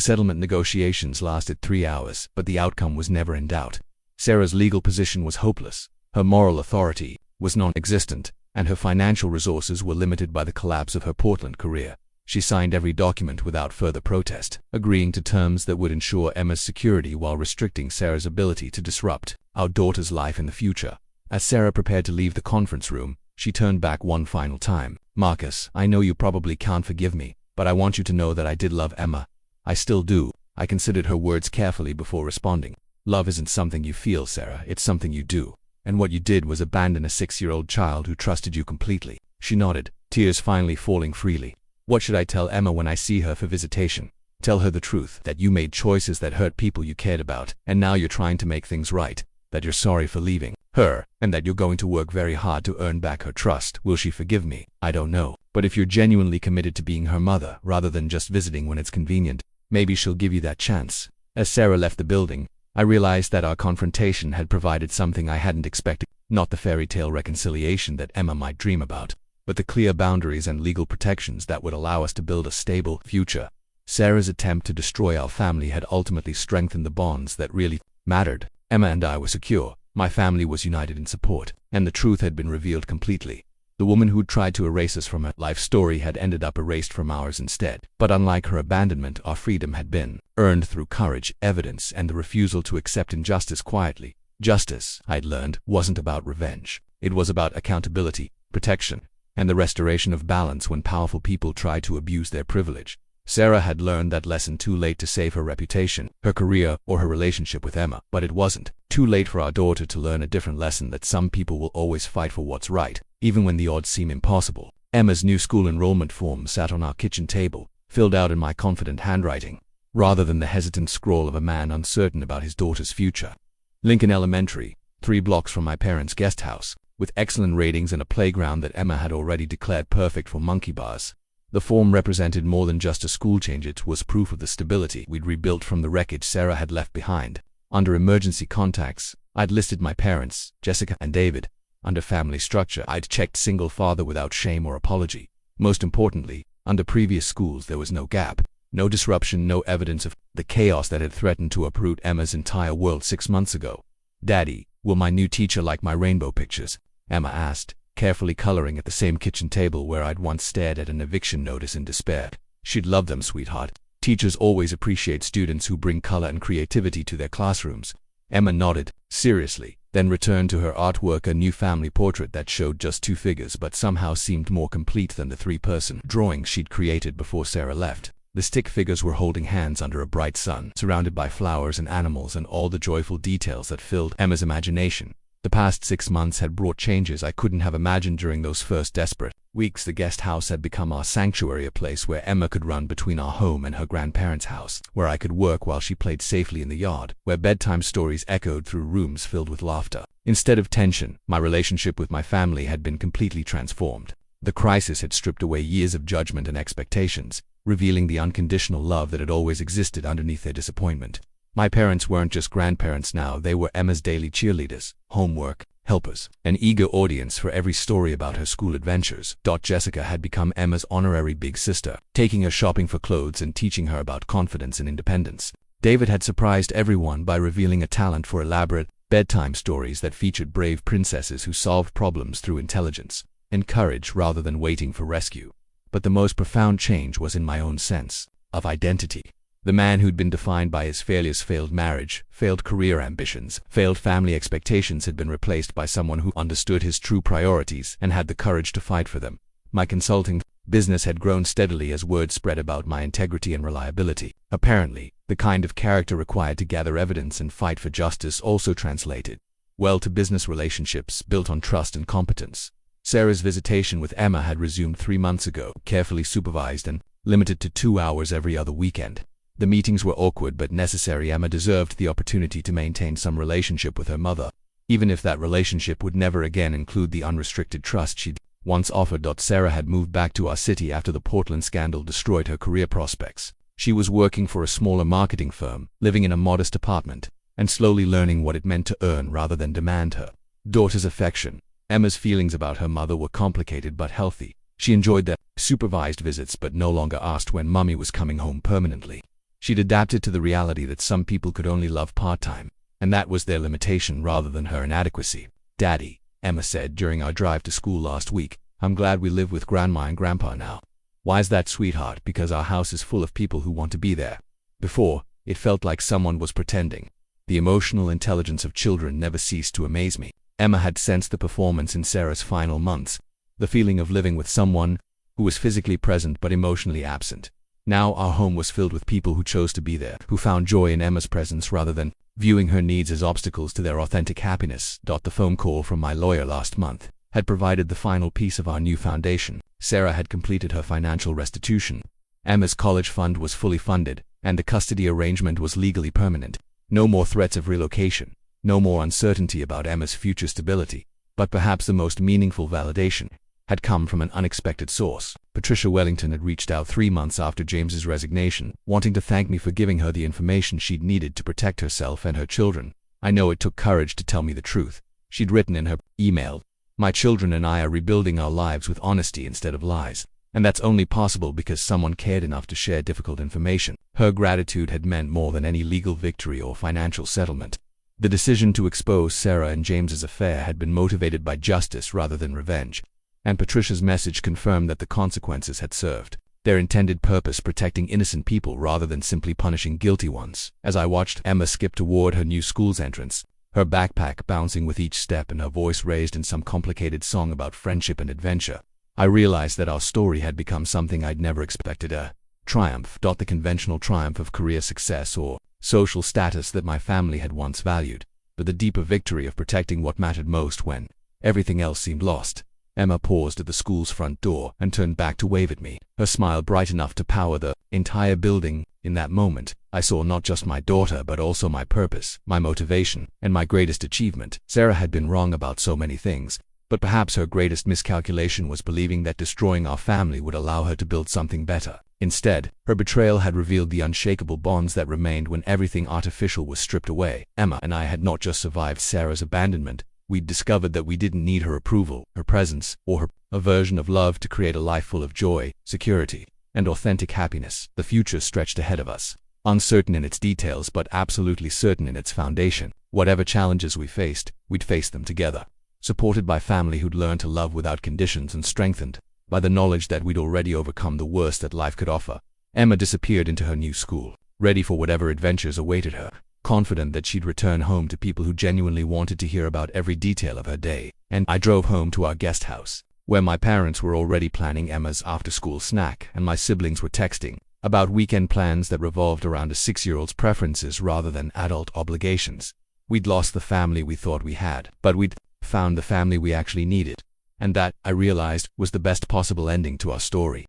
settlement negotiations lasted 3 hours, but the outcome was never in doubt. Sarah's legal position was hopeless. Her moral authority was non-existent, and her financial resources were limited by the collapse of her Portland career. She signed every document without further protest, agreeing to terms that would ensure Emma's security while restricting Sarah's ability to disrupt our daughter's life in the future. As Sarah prepared to leave the conference room, she turned back one final time. Marcus, I know you probably can't forgive me, but I want you to know that I did love Emma. I still do. I considered her words carefully before responding. Love isn't something you feel, Sarah, it's something you do. And what you did was abandon a 6-year-old child who trusted you completely. She nodded, tears finally falling freely. What should I tell Emma when I see her for visitation? Tell her the truth, that you made choices that hurt people you cared about, and now you're trying to make things right. that you're sorry for leaving her, and that you're going to work very hard to earn back her trust. Will she forgive me? I don't know. But if you're genuinely committed to being her mother, rather than just visiting when it's convenient, maybe she'll give you that chance. As Sarah left the building, I realized that our confrontation had provided something I hadn't expected. Not the fairy tale reconciliation that Emma might dream about, but the clear boundaries and legal protections that would allow us to build a stable future. Sarah's attempt to destroy our family had ultimately strengthened the bonds that really mattered. Emma and I were secure, my family was united in support, and the truth had been revealed completely. The woman who'd tried to erase us from her life story had ended up erased from ours instead. But unlike her abandonment, our freedom had been earned through courage, evidence, and the refusal to accept injustice quietly. Justice, I'd learned, wasn't about revenge. It was about accountability, protection, and the restoration of balance when powerful people tried to abuse their privilege. Sarah had learned that lesson too late to save her reputation, her career, or her relationship with Emma. But it wasn't too late for our daughter to learn a different lesson: that some people will always fight for what's right, even when the odds seem impossible. Emma's new school enrollment form sat on our kitchen table, filled out in my confident handwriting, rather than the hesitant scrawl of a man uncertain about his daughter's future. Lincoln Elementary, 3 blocks from my parents' guest house, with excellent ratings and a playground that Emma had already declared perfect for monkey bars. The form represented more than just a school change. It was proof of the stability we'd rebuilt from the wreckage Sarah had left behind. Under emergency contacts, I'd listed my parents, Jessica and David. Under family structure, I'd checked single father without shame or apology. Most importantly, under previous schools there was no gap, no disruption, no evidence of the chaos that had threatened to uproot Emma's entire world 6 months ago. "Daddy, will my new teacher like my rainbow pictures?" Emma asked, carefully coloring at the same kitchen table where I'd once stared at an eviction notice in despair. "She'd love them, sweetheart. Teachers always appreciate students who bring color and creativity to their classrooms." Emma nodded, seriously, then returned to her artwork, a new family portrait that showed just 2 figures but somehow seemed more complete than the 3-person drawing she'd created before Sarah left. The stick figures were holding hands under a bright sun, surrounded by flowers and animals and all the joyful details that filled Emma's imagination. The past 6 months had brought changes I couldn't have imagined during those first desperate weeks. The guest house had become our sanctuary, a place where Emma could run between our home and her grandparents' house, where I could work while she played safely in the yard, where bedtime stories echoed through rooms filled with laughter. Instead of tension, my relationship with my family had been completely transformed. The crisis had stripped away years of judgment and expectations, revealing the unconditional love that had always existed underneath their disappointment. My parents weren't just grandparents now, they were Emma's daily cheerleaders, homework helpers, an eager audience for every story about her school adventures. Jessica had become Emma's honorary big sister, taking her shopping for clothes and teaching her about confidence and independence. David had surprised everyone by revealing a talent for elaborate bedtime stories that featured brave princesses who solved problems through intelligence and courage rather than waiting for rescue. But the most profound change was in my own sense of identity. The man who'd been defined by his failures, failed marriage, failed career ambitions, failed family expectations, had been replaced by someone who understood his true priorities and had the courage to fight for them. My consulting business had grown steadily as word spread about my integrity and reliability. Apparently, the kind of character required to gather evidence and fight for justice also translated well to business relationships built on trust and competence. Sarah's visitation with Emma had resumed 3 months ago, carefully supervised and limited to 2 hours every other weekend. The meetings were awkward but necessary. Emma deserved the opportunity to maintain some relationship with her mother, even if that relationship would never again include the unrestricted trust she'd once offered. Sarah had moved back to our city after the Portland scandal destroyed her career prospects. She was working for a smaller marketing firm, living in a modest apartment, and slowly learning what it meant to earn rather than demand her daughter's affection. Emma's feelings about her mother were complicated but healthy. She enjoyed their supervised visits but no longer asked when Mummy was coming home permanently. She'd adapted to the reality that some people could only love part-time, and that was their limitation rather than her inadequacy. "Daddy," Emma said during our drive to school last week, "I'm glad we live with Grandma and Grandpa now." "Why's that, sweetheart?" "Because our house is full of people who want to be there." Before, it felt like someone was pretending. The emotional intelligence of children never ceased to amaze me. Emma had sensed the performance in Sarah's final months, the feeling of living with someone who was physically present but emotionally absent. Now our home was filled with people who chose to be there, who found joy in Emma's presence rather than viewing her needs as obstacles to their authentic happiness. The phone call from my lawyer last month had provided the final piece of our new foundation. Sarah had completed her financial restitution. Emma's college fund was fully funded, and the custody arrangement was legally permanent. No more threats of relocation. No more uncertainty about Emma's future stability. But perhaps the most meaningful validation had come from an unexpected source. Patricia Wellington had reached out 3 months after James's resignation, wanting to thank me for giving her the information she'd needed to protect herself and her children. I know it took courage to tell me the truth. She'd written in her email, "My children and I are rebuilding our lives with honesty instead of lies. And that's only possible because someone cared enough to share difficult information." Her gratitude had meant more than any legal victory or financial settlement. The decision to expose Sarah and James's affair had been motivated by justice rather than revenge. And Patricia's message confirmed that the consequences had served their intended purpose, protecting innocent people rather than simply punishing guilty ones. As I watched Emma skip toward her new school's entrance, her backpack bouncing with each step and her voice raised in some complicated song about friendship and adventure, I realized that our story had become something I'd never expected, a triumph, not the conventional triumph of career success or social status that my family had once valued, but the deeper victory of protecting what mattered most when everything else seemed lost. Emma paused at the school's front door and turned back to wave at me, her smile bright enough to power the entire building. In that moment, I saw not just my daughter but also my purpose, my motivation, and my greatest achievement. Sarah had been wrong about so many things, but perhaps her greatest miscalculation was believing that destroying our family would allow her to build something better. Instead, her betrayal had revealed the unshakable bonds that remained when everything artificial was stripped away. Emma and I had not just survived Sarah's abandonment, we'd discovered that we didn't need her approval, her presence, or her aversion of love to create a life full of joy, security, and authentic happiness. The future stretched ahead of us, uncertain in its details but absolutely certain in its foundation. Whatever challenges we faced, we'd face them together, supported by family who'd learned to love without conditions and strengthened by the knowledge that we'd already overcome the worst that life could offer. Emma disappeared into her new school, ready for whatever adventures awaited her, confident that she'd return home to people who genuinely wanted to hear about every detail of her day. And I drove home to our guest house, where my parents were already planning Emma's after-school snack and my siblings were texting about weekend plans that revolved around a 6-year-old's preferences rather than adult obligations. We'd lost the family we thought we had, but we'd found the family we actually needed. And that, I realized, was the best possible ending to our story.